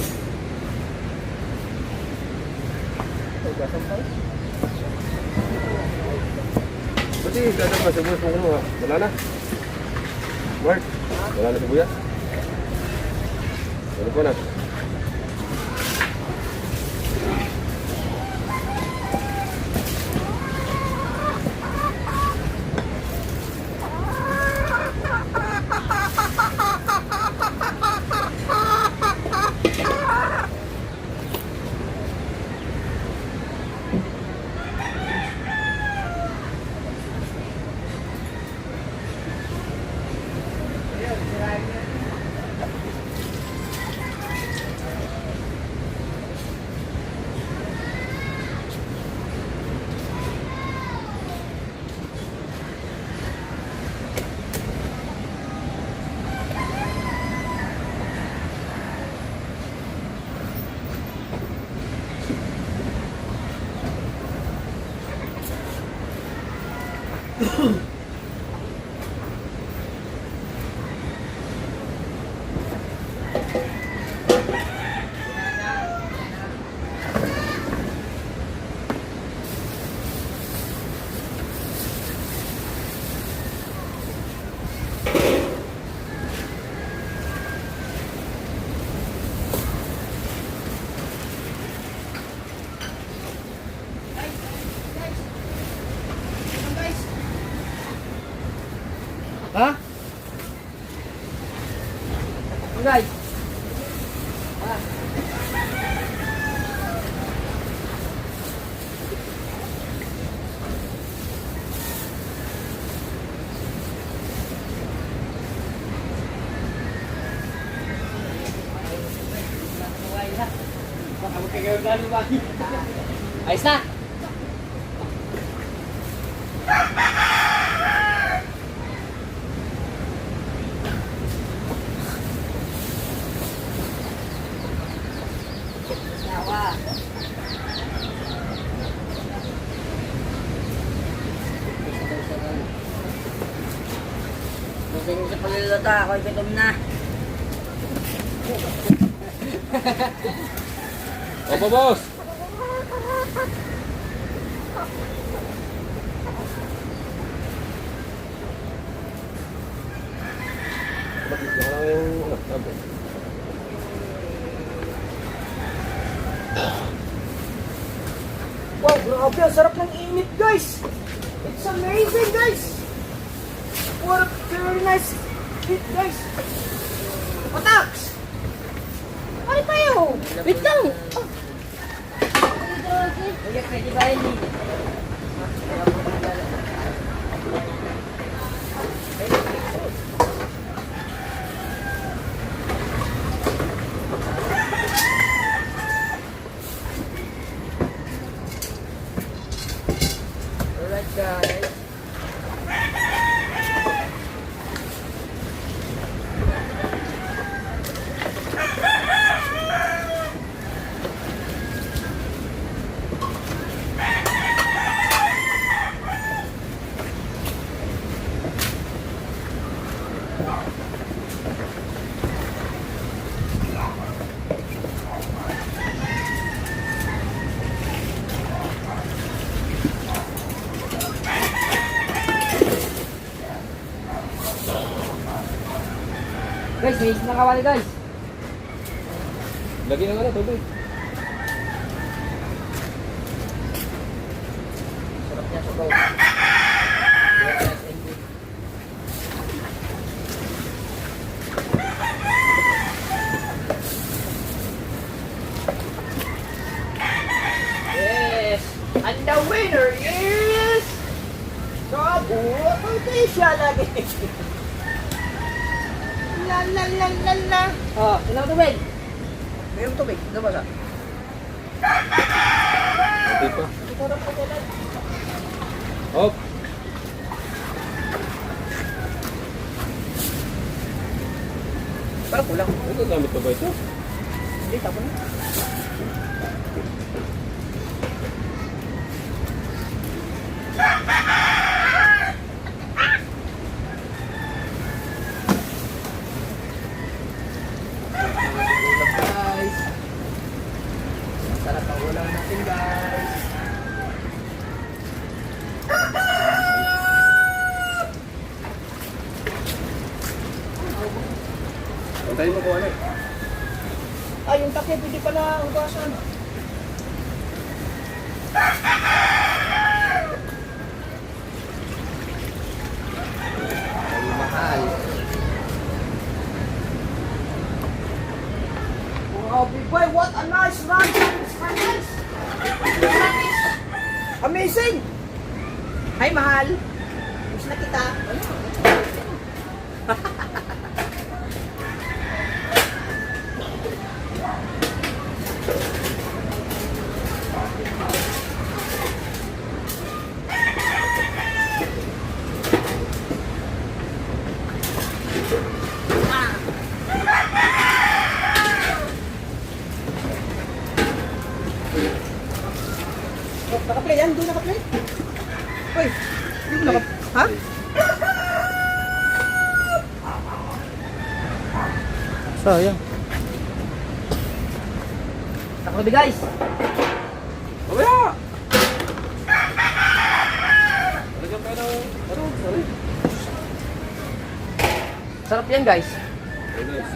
Pati, dadang ka, sibuyas mo ano ha? Wala na? Mark, wala na sibuyas? Ano po na? Ha? Guys. Ayos na. Gusto niyo sa pagluluto, ako'y gutom na. Opo, boss! Bakit na lang yung sabi? Wow, grabe. Ang sarap ng init, guys. It's amazing, guys. What a very nice heat, guys. Pataks! Ano tayo? Wait lang. Oh. Kuya, pwede ba yun? Alright, guys. Guys, may isang nakawali, guys. Lagi na nga na, tubig. Sarap niya sa go. Yes! And the winner is... Sabu! Pwede siya lagi. La la la la la. Oh, ilang tubig? Mayroong tubig. Ano ba sa? Hindi pa. Hop! Parang kulang. Ito, gamit pa ba ito? Hindi, tapon na. Guys. Sarap ang ulam natin, guys. Antayin mo kung ano eh. Ay, yung takip, hindi pala ugasan. Ay, mahal. Wow, big boy, what a nice run! Nice! Amazing! Hi, mahal! Gusto na kita. Oh, naka-play yan, doon naka-play. Uy, hindi mo naka-play. Ha? Sayang. Takbo guys. Mamaya! Lagyan tayo ng... Ano? Sorry. Sarap yan guys. Okay, guys.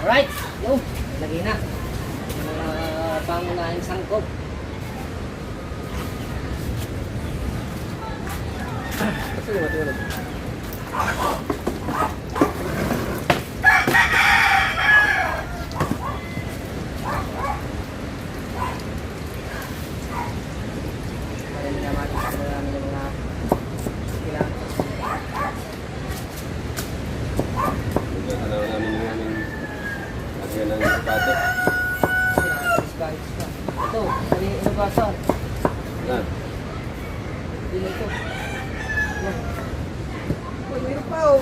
Alright. Yo. Lagay na. Pangunahing sangkop. Kasi yung matiwala. Marami naman ng mga kailangan. Ano namin yung aming lagyan ng sapato. Guys, ito, mali inugasan. Yan. Dito ito. Uy, mayroon pa oh.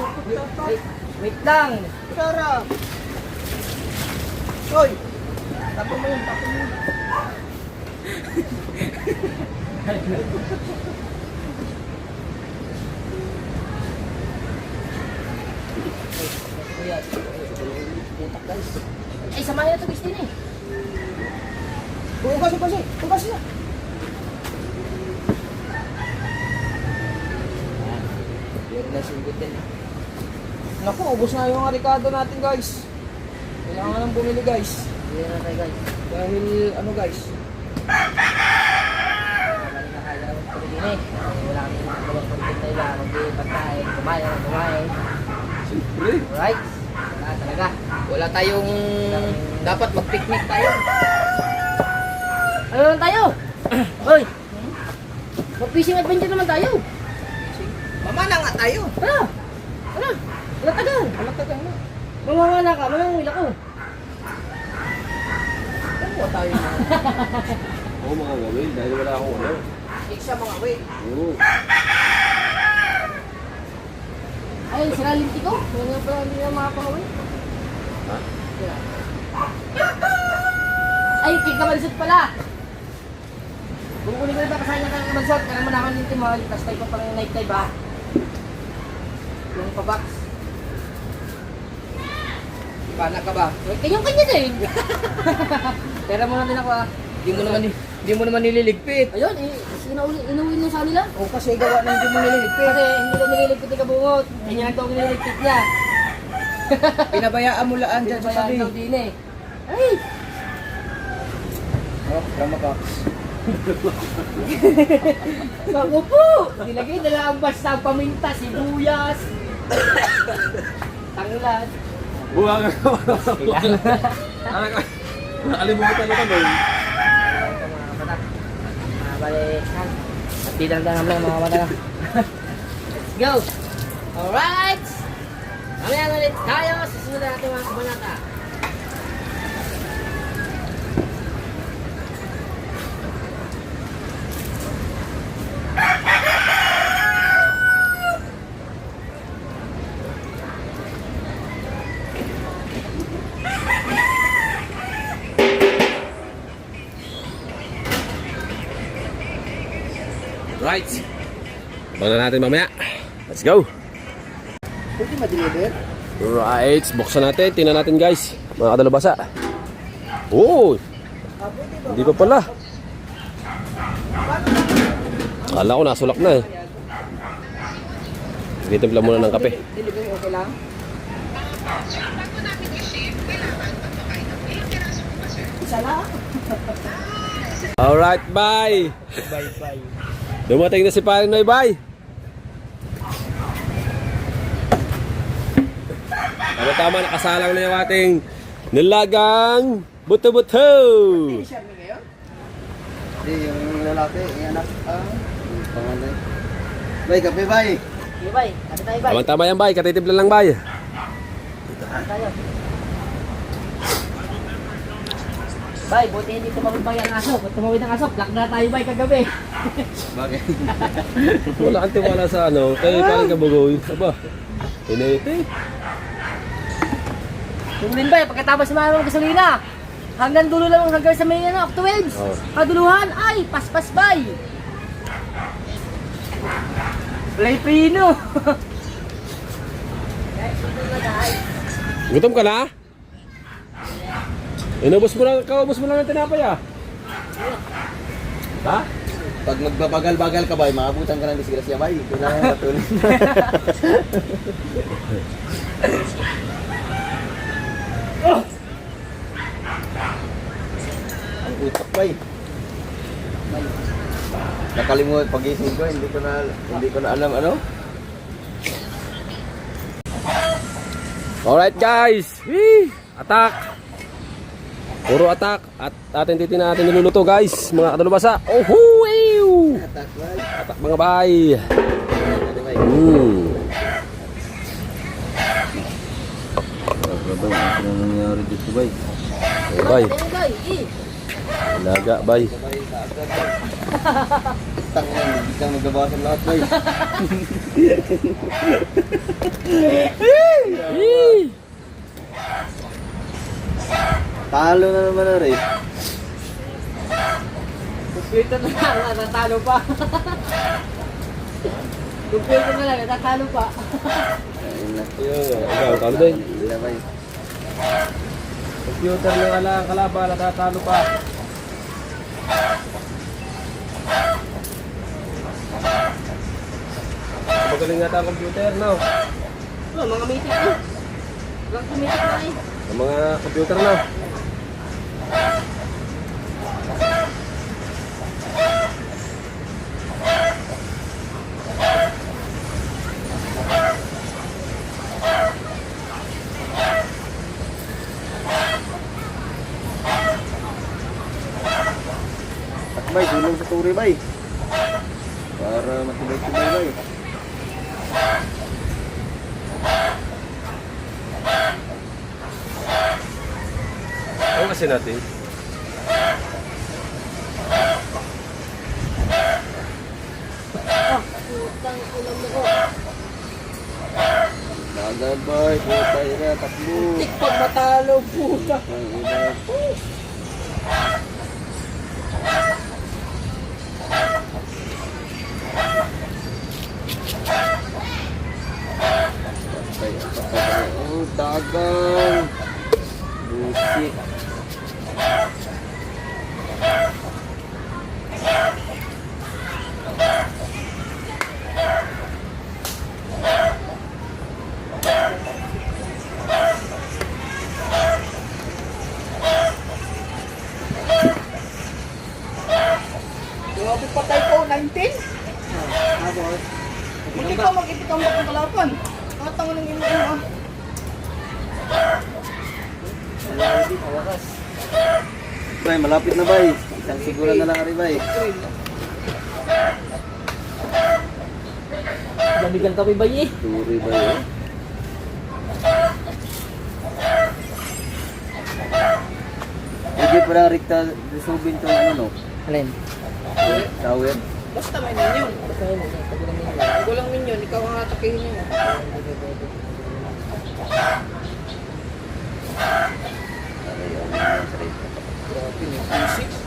Wait lang. Sarap. Hoy. Tapon mo yun, tapon mo yun. Putak guys. Ay, samahin na ito guys din eh. Hugas na. Hugas na. Yung nasugot din. Naku, ubos na yung arikado natin guys. Kailangan nang bumili guys. Hindi na tayo guys. Dahil ano guys. Balik na kaya naman ito din eh. Wala kami magawang content tayo lang. Mag-pagkain, kumain. Siyempre. Alright. Wala talaga. Wala tayong dapat mag-picnic tayo. Ano naman tayo? Hoy! Mag-fishing adventure naman tayo. Mamana nga tayo. Tara! Tara! Wala tagal. Wala tayo na. Mamamana ka. Mamamawil ako. Ano tayo na? Oo, mga gawin. Dahil wala akong ano. Iksa mga way. Oo. Ay, sira linti ko. Wala nga pala hindi na makapahawin. Ha? Ay, kikabalisot pala. Kung kunin ko na ba kasaya ka ng kabalisot, kaya mo na akong linti mo. Tapos tayo pa pang night dive ha. Yung pabox. Pana ka ba? Kanyang-kanya din. Pera mo na din ako ha. Hindi mo naman nililigpit. Ayun, inuwi niya sa kanila. O kasi gawa na hindi mo nililigpit. Kasi hindi na nililigpit ni Kabungot. Hindi niya ito ang nililigpit niya. Pinabayaan mo laan dyan sa Bayaan tabi. daw din eh. Ay! Oh, drama box. Bago po! Nilagay na lang basta paminta, sibuyas. Tanglad. Buha ka nakalimutan na kami. Mga mata. Balikan. At didang-dang lang mga mata. Let's go! Alright! Mamaya ulit tayo sa susunod natin mga kabanata. Right. Abangan natin mamaya. Let's go. Pwede ma-deliver? Right. Buksan natin. Tingnan natin guys. Mga kadalabasa. Oh! Hindi pa pala. Kala ko nasulak na eh. Sige, timpla muna ng kape. Delivery okay lang? Isa lang? Alright, bye! Bye-bye. Dumating na si Paring Noy, bye! Ano tama, nakasalang na yung ating nilagang buto-buto! Siya na ngayon? Hindi, yung lalaki, yung anak. Pangalan. Bye, kape, bye. Sige, bye. Kati tayo, bye. Tama-tama yan, bye. Katitibla lang, bye. Kati tayo. Bye, buti hindi tumawid ang aso. Kung tumawid ang aso, black na tayo, bye, kagabi. Bakit? Wala kang tiwala sa ano, kay Paring Kabugoy. Aba, inete. Tumulin, bye, pagkatapos naman ng gasolina. Hanggang dulo lang, hanggang sa may ano, 12. Oo. Kaduluhan ay paspas bay. Play Pino. Gutom ka na? Kaubos mo lang ng tinapay ah. Ha? Pag magbabagal-bagal ka bay, maabutan ka ng disgrasya bay. Kailangan matulog. Ang utak bay. Nakalimutan pag-ising ko, hindi ko na alam ano. Alright guys! Whee! Atak! Puro atak! At atin titin natin niluluto guys, mga kadalubasa. Oh hoo! Atak bay. Atak mga bay! Ano bay? Ano nangyari dito bay? Oh, bay, Bay, laga bay. Tangan, hindi kang magabasan lahat bay. Whee! Talo na naman na rin. Kumpleto na lang, natatalo pa. Kumpleto na lang, natatalo pa. Ayun na. Ikaw, talo din. Hindi na bay. Computer ng kalaban, natatalo pa. Magaling nga ang computer, no? Mga meeting na. Walang meeting na eh. Ang mga computer, no? At bay, tulong sa turi bay. Para matibay-tibay bay. Ano kasi natin? Putang ulam mo ko. Dagan bay, puta ina, takbo. Pag matalo, puta. Ang ina. Patay. Oh, dagang. Busit. Grabe patay ko, 19? Hindi ka mag-itikang bakang kalapan. Katang ng ino mo. Bay, malapit na bay. Isang siguro na lang ari bay. Damigan kami ba eh? Turi bay. Oh. Hindi pa lang rikta disubin itong ano no? Alin? Tower. Basta may ninyo. Basta yun, tagulang ninyo. Gulang ninyo, ikaw ang atakihin nyo.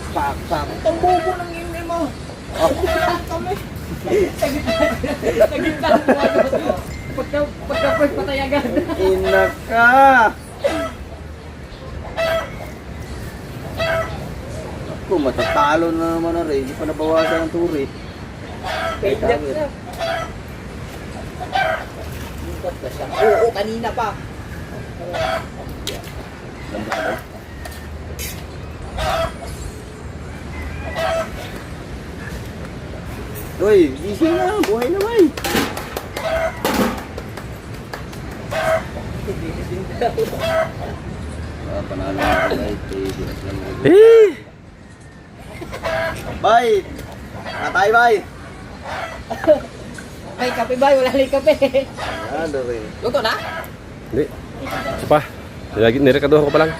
Pak. Ang bobo ng email mo. Kami. Nagintang mo ano. Pagka first patay agad. Ina ka! Ako, matatalo na naman na rin. Hindi pa nabawasan ng turit. Kay tower. Oo, kanina pa. Uy, gising na. Buhay na bay. Panalo na bay. Eh! Bay! Natay bay! Ay, kape ba? Wala lang kape. Ano rin? Luto na? Hindi. Isa pa. Nirekado ko pa lang.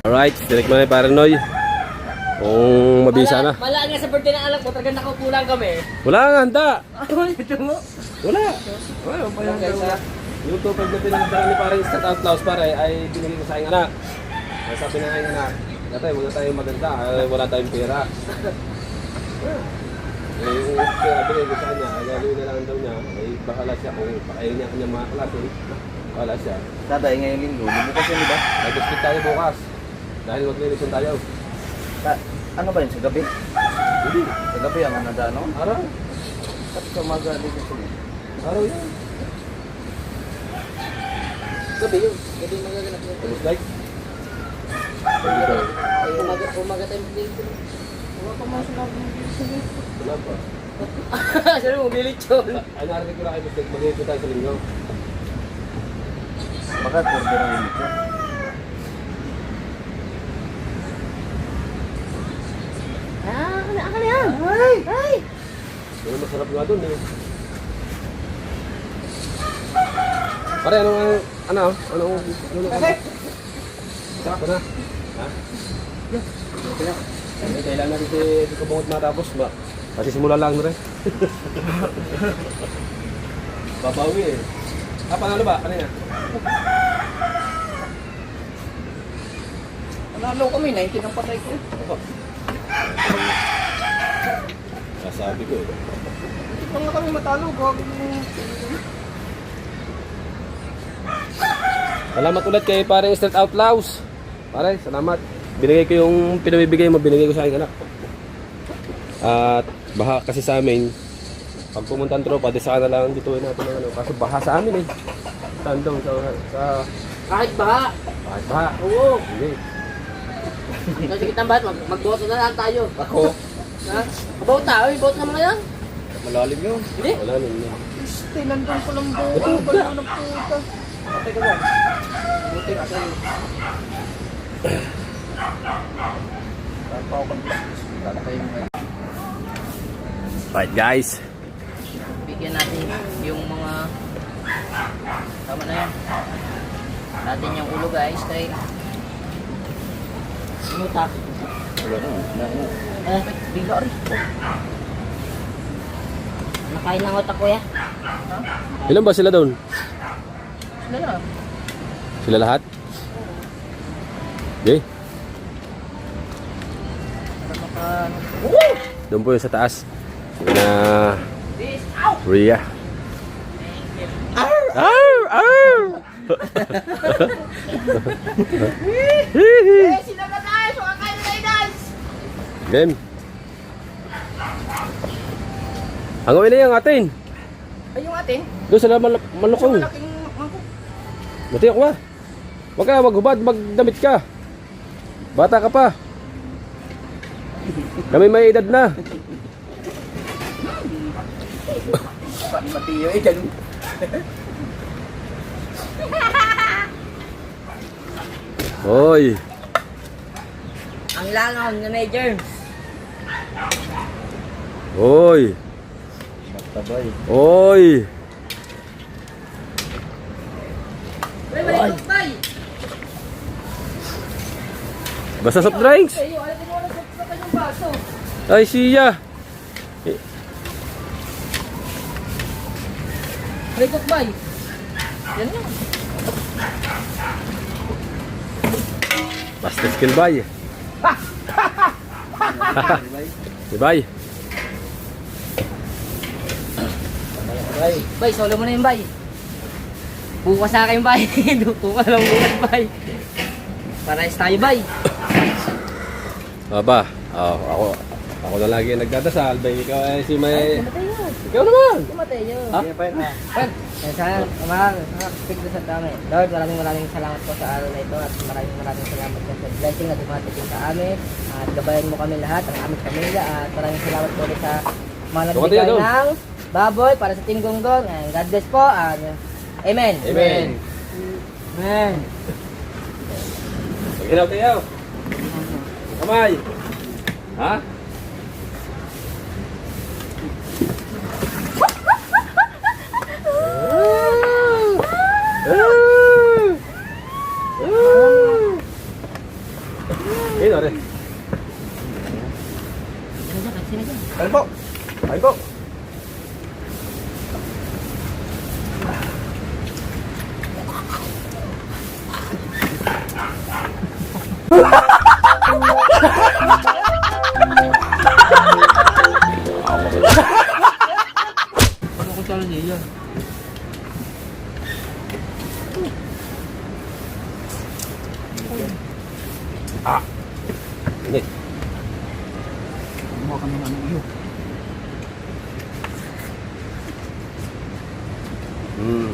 Alright, direct mo na yung paranoy. Kung mabisa na. Wala nga sa birthday ng anak mo, talagang nakaupo lang kami. Wala nga handa. Ano ito mo? Wala. Wala pa yan. Luto pagdating ng dala ni parang Stat Outlaws pare ay binigay ko sa aking anak. Sabi na ngayon na, natay, wala tayong maganda, wala tayong pera. Yung sinabi ko sa kanya, gagawin na lang daw niya, ay bahala siya kung pakainin niya kanyang mga klase, bahala siya. Tatay, ngayong linggo, bumukas yan, di ba? Nag-split tayo bukas, dahil mag-revision tayo. Ano ba yun, sa gabi? Hindi, Sa gabi ang ano no? araw, At sa umaga, dito sila. araw yan. Gabi yun. Gabi magaganap yun. It looks like, Umaga tayo mag-date. Wala pa mga sinabi ng date. wala pa. Sabi mo, lechon. Ay, narinig ko na kayo, mag-revision tayo sa linggo. Baka order ang limit yun. Ako na yan. Ay! Pero masarap nga doon eh. Pare, ano? Sarap ko na. Ha? Ay, kailangan natin si Kabungot matapos ba? Kasi simula lang na rin. Babawi eh. Panalo ba? Kanina? Panalo kami, 19 ang patay ko. Sasabi ko eh. Ito nga kami matalo. Salamat ulit kay parang Street Outlaws. Pare, salamat. Binigay ko yung pinabibigay mo, binigay ko sa akin anak. At baha kasi sa amin, pag pumunta ang tropa, di sana lang dituin natin ng ano. Kasi baha sa amin eh. Tandong sa Kahit baha. kahit baha. Oo. Hindi. Kasi kitang bahat, magboto na lang tayo. Ako, Ha? About tayo, ibot naman yan. Malalim yun. Hindi. wala nung yun. Nandun ko lang doon. Bala ng puta. Patay ka ba? Buti ka sa'yo. Right guys. Bigyan natin yung mga tama na yan. Natin yung ulo guys kay sinutak. Wala na. Bigla rin. Nakain ng utak kuya. Ilan ba sila doon? Sila na. Sila lahat? Okay. Para maka... Doon po yung sa taas. Na Rhea. Arr! Arr! Eh, sino ka tayo? So, kakain na guys! Game. Hangawin na yung atin. Ay yung atin. Doon sila malukong. Malaking mangkok. Mati ako ba? Huwag ka maghubad, magdamit ka. Bata ka pa. Kami may edad na. Matiyo eh, ganun. Hoy. Ang langaw na may germs. Hoy. Tabay. Hoy. May tukbay. Basta soft drinks. Ay, alam mo na sa kanyang baso. Ay siya. May tukbay. Yan yun. Basta skill bay. Bye. Bay, solo mo na yung bay. Bukas sa akin bay. Duto ka lang bukas bay. Parehas tayo bay. Aba. Ako na lagi nagdadasal. Bay, ikaw ay si may... Ikaw naman. Kumatay yun. Ha? Sana, speak sa dami. Lord, maraming salamat po sa araw na ito at maraming salamat po sa blessing na dumatitin sa amin. At gabayan mo kami lahat, ang aming pamilya. At maraming salamat po ulit sa mga nagbigay ng baboy para sa Team Gonggong. And God bless po. Amen. Amen. Amen. Pag-ilaw tayo. Kamay. Ha? Ino rin. Kain po. Kain po. Ano ko talaga yan? Hindi. Gumawa ka ng ano iyo. Hmm.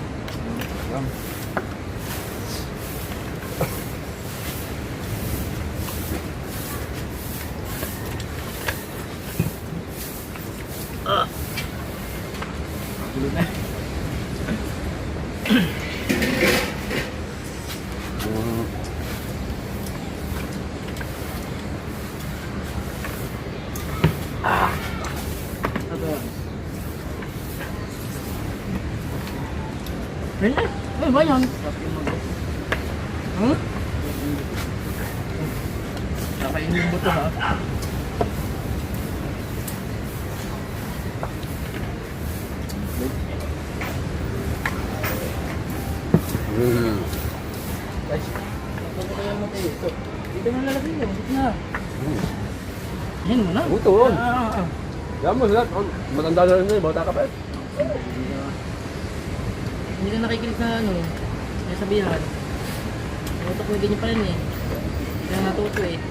Really? Ano ba yan? Hmm? Nakainin mo to ha? Hmm. Guys, ito ko kaya mo tayo ito. Dito na lalagay mo, dito na. Yan mo na. Ito, yun. Ah. Yan mo sila. Matanda na rin na bata ka pa eh. Hindi ka nakikinig sa ano, may sabihan. Utak mo ganyan pa rin eh. Kaya natuto eh.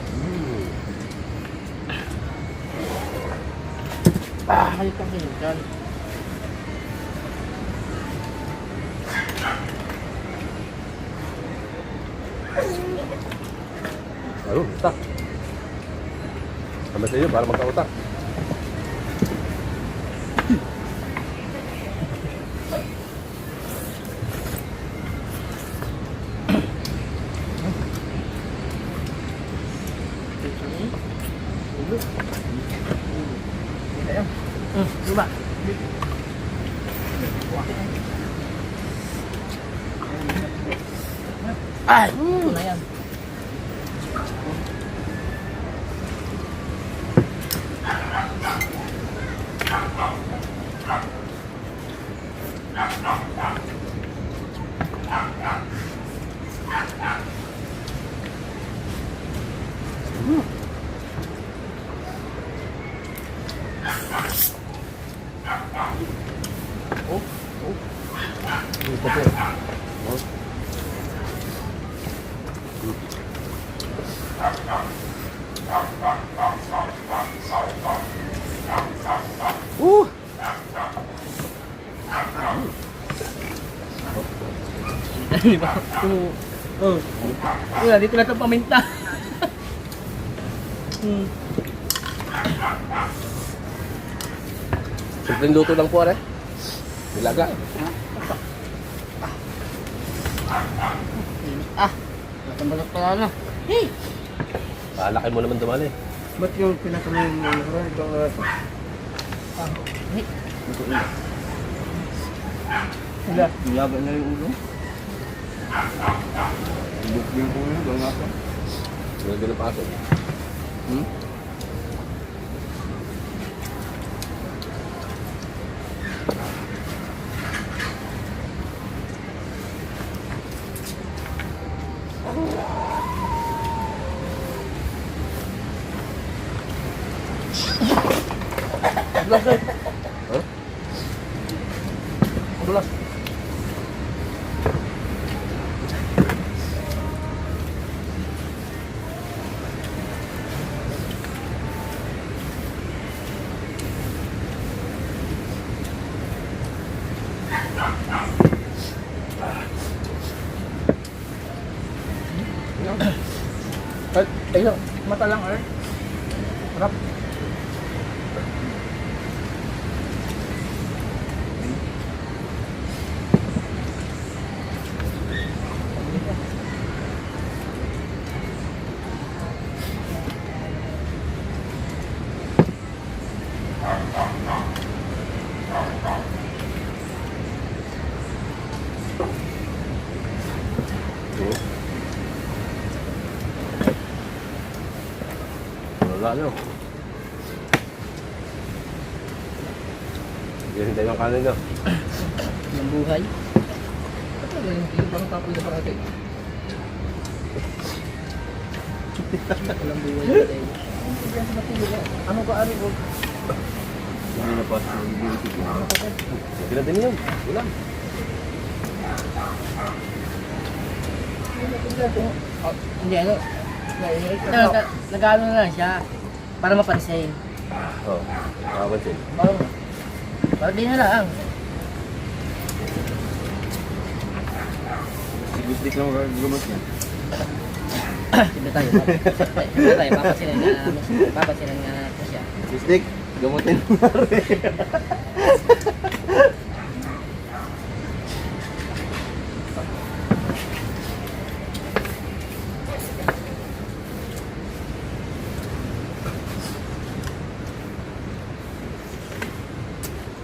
Hayop ka kayo dyan. Ayun, utak. Kami sa iyo para magka-utak. Diba? Ay! Ito na yan. Di ba? Oh. Wala, dito na ito paminta. Simpleng luto lang po, are. Nilaga. Natambalak pala na. Hey! Palaki mo naman dumali. Ba't yung pinakamay mo yung hara? Itong Hey! Wala. Laban na yung ulo. Bukbing ko yun. Doon ako. Nagagano ng paso. Bulas eh. Huh? Bulas. Ayun, mata lang eh. Harap. Wala nyo. Hintay yung kanin nyo. Ng buhay. Ito yung parang tapoy na parati. Walang buhay na tayo. Ano ba, ano ba? Hindi na pa sa beauty ko. Kira din yun. Ulam. Hindi, ano? Nag-ano na lang siya. Para mapansin. Oo. Nakapansin. Para di na lang. Si Gustik lang magagamot niya. Siyempre tayo. Siyempre tayo. Papasinan nga natin siya. Gustik, gamutin mo na rin.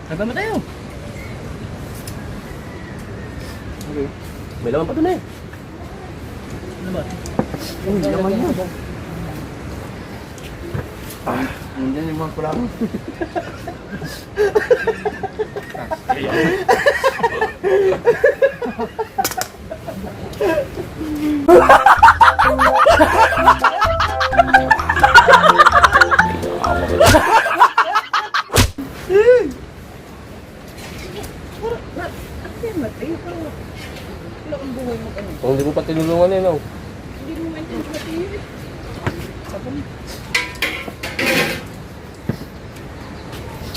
Sabay mo tayo. May laman pa doon eh. Ano ba? Laman mo. Nandiyan yung mga kulang. Kung hindi mo pa tinulungan eh, no?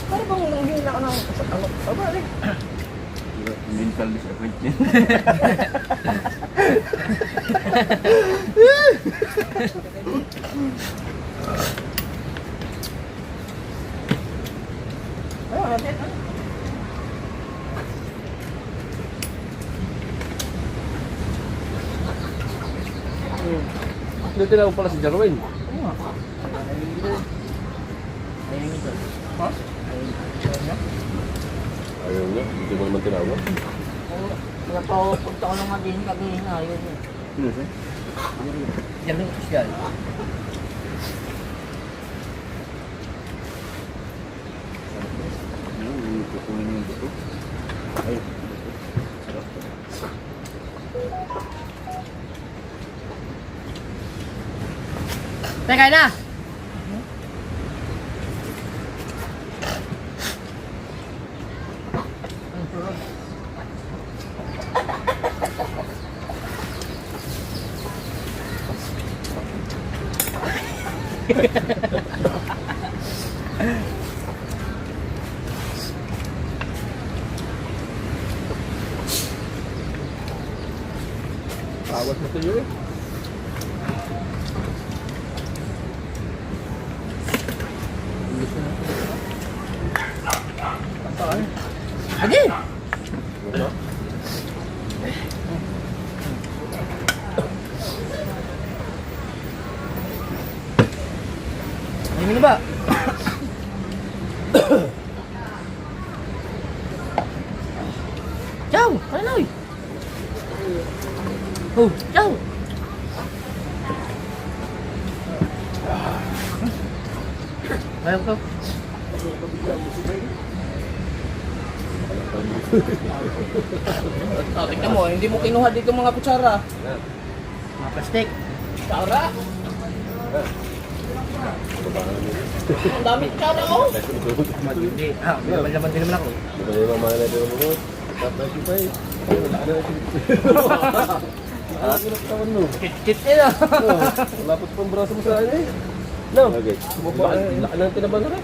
Para bang nangyayari ako ng pabalik? Mental disappointment. Hindi tinawag pala si Jarwin. Ha? Ayaw niya. Hindi mo naman tinawag. Punta ko naman din kagayin na yun. Sino siya? Yan yung social. Ano, kukunin yung buto. Ay, sarap. Teka na! Tawag mo sa'yo eh. Lagi! Ano? Ay mo na ba? Ciao! Ano na? Oh, ciao! Ayaw ko. Tingnan mo, hindi mo kinuha dito mga kutsara. Mga plastic. Kutsara? Ang dami kutsara oh! Hindi. Malaman din naman ako. Di ba yung mamahal natin ang mga? Tapos yung pa eh. Wala na natin. Ang hirap tawan no. Kit eh ah. Lapot pang braso mo sa akin eh. No. Okay. Laki lang tinabang na rin.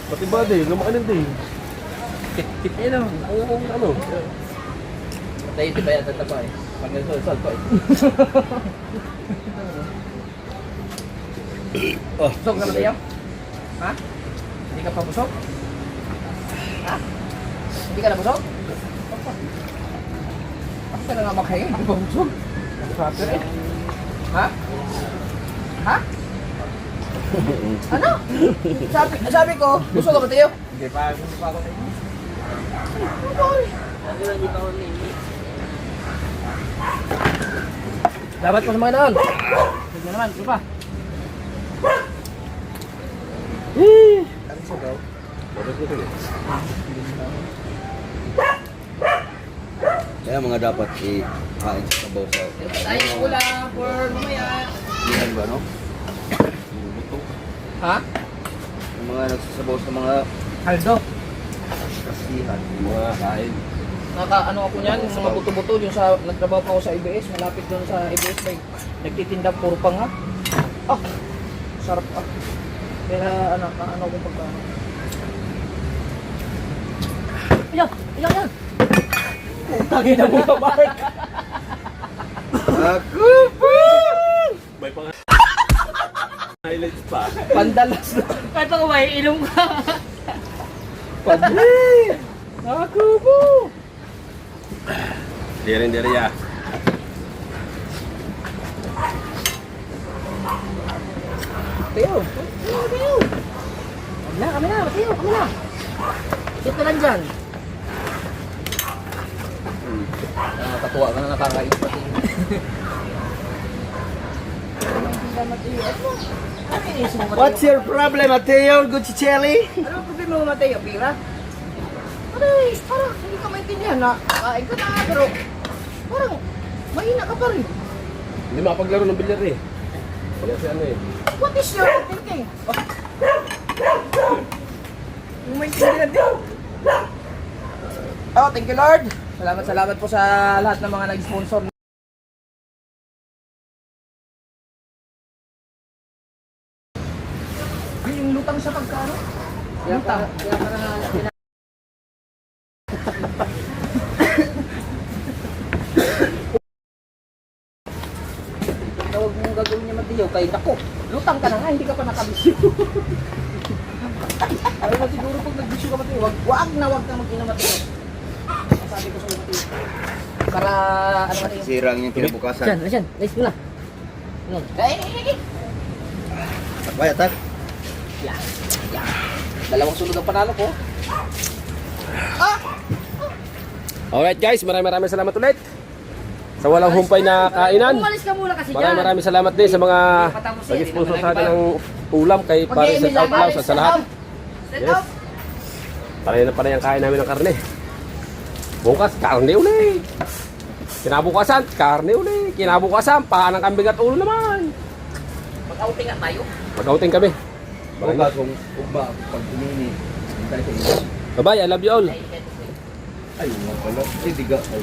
Pati ba din? Lumakanin din. Kit eh no. Ano? Tayo di ba yan tataba eh. Pag ganito, salpa eh. Busog naman tayo? Ha? Hindi ka pa busog? Ha? Hindi ka na busog? Ako ka na nga makaya, hindi pa busog. Sabi eh. Ha? Ha? Ano? Sabi ko, busog ka ba tayo? Hindi pa ako tayo. Dapat ko sa mga noon. Sige naman, ano pa? Kaya mga dapat i-kain sa sabaw sa... Tayo ng ulam for mamaya. Yan ba, no? Ha? Yung mga nagsasabaw sa mga Aldo. kasihan, yung mga kain. Ano ako niyan, yung mga buto-buto, yung sa, nagtrabaho pa ako sa IBS, malapit doon sa IBS, nagtitinda puro pang ha. Ah, sarap ah. Kaya ano kung pagkano. Yan. Tagi na mo ba, Mark? Ako po! May pang highlights pa. Pandalas na. Kahit ako may ilong ka. Padre! Ako po! Diri ya. Tayo! Kami na! Dito lang dyan. Nakakatuwa ka na nakakain pati. What's your problem, Mateo? Guccicelli? Ano ang problema mo, Mateo? Pira? Aray, parang hindi ka maintindihan na kain ka na, pero parang mahina ka pa rin. Hindi makapaglaro ng bilyar eh. Kasi ano eh. What is your thinking? Hindi mo maintindihan din. Oh, thank you Lord. Salamat po sa lahat ng mga nag-sponsor. Yung lutang sa pagkano? Lutang. Tawag mong gagawin niya Mateo, kay nako, lutang ka na nga, hindi ka pa nakabisyo. Ay na siguro pag nagbisyo ka Mateo, wag na mag-inom Mateo. Sabi ko sa Mateo. Para ano Mateo? Sirang yung kinabukasan. Diyan, nice mo na. No. Takbay, atak. Yan. Dalawang sunod ang panalo ko. Alright guys, maraming salamat ulit. Sa walang humpay na kainan. Umalis ka muna kasi dyan. Maraming salamat din sa mga nag-sponsor sa atin ng ulam kay Pare Set Out Laos at sa lahat. Set up. Panay na panay ang kain namin ng karne. Bukas, karne ulit. Kinabukasan, karne ulit. Kinabukasan, paa ng kambing at ulo naman. Mag-outing nga tayo. Mag-outing kami. Baka kung ba, pag umini, hintay sa iyo. Bye-bye, I love you all. Ay, mga pala. Ay, diga. Ay,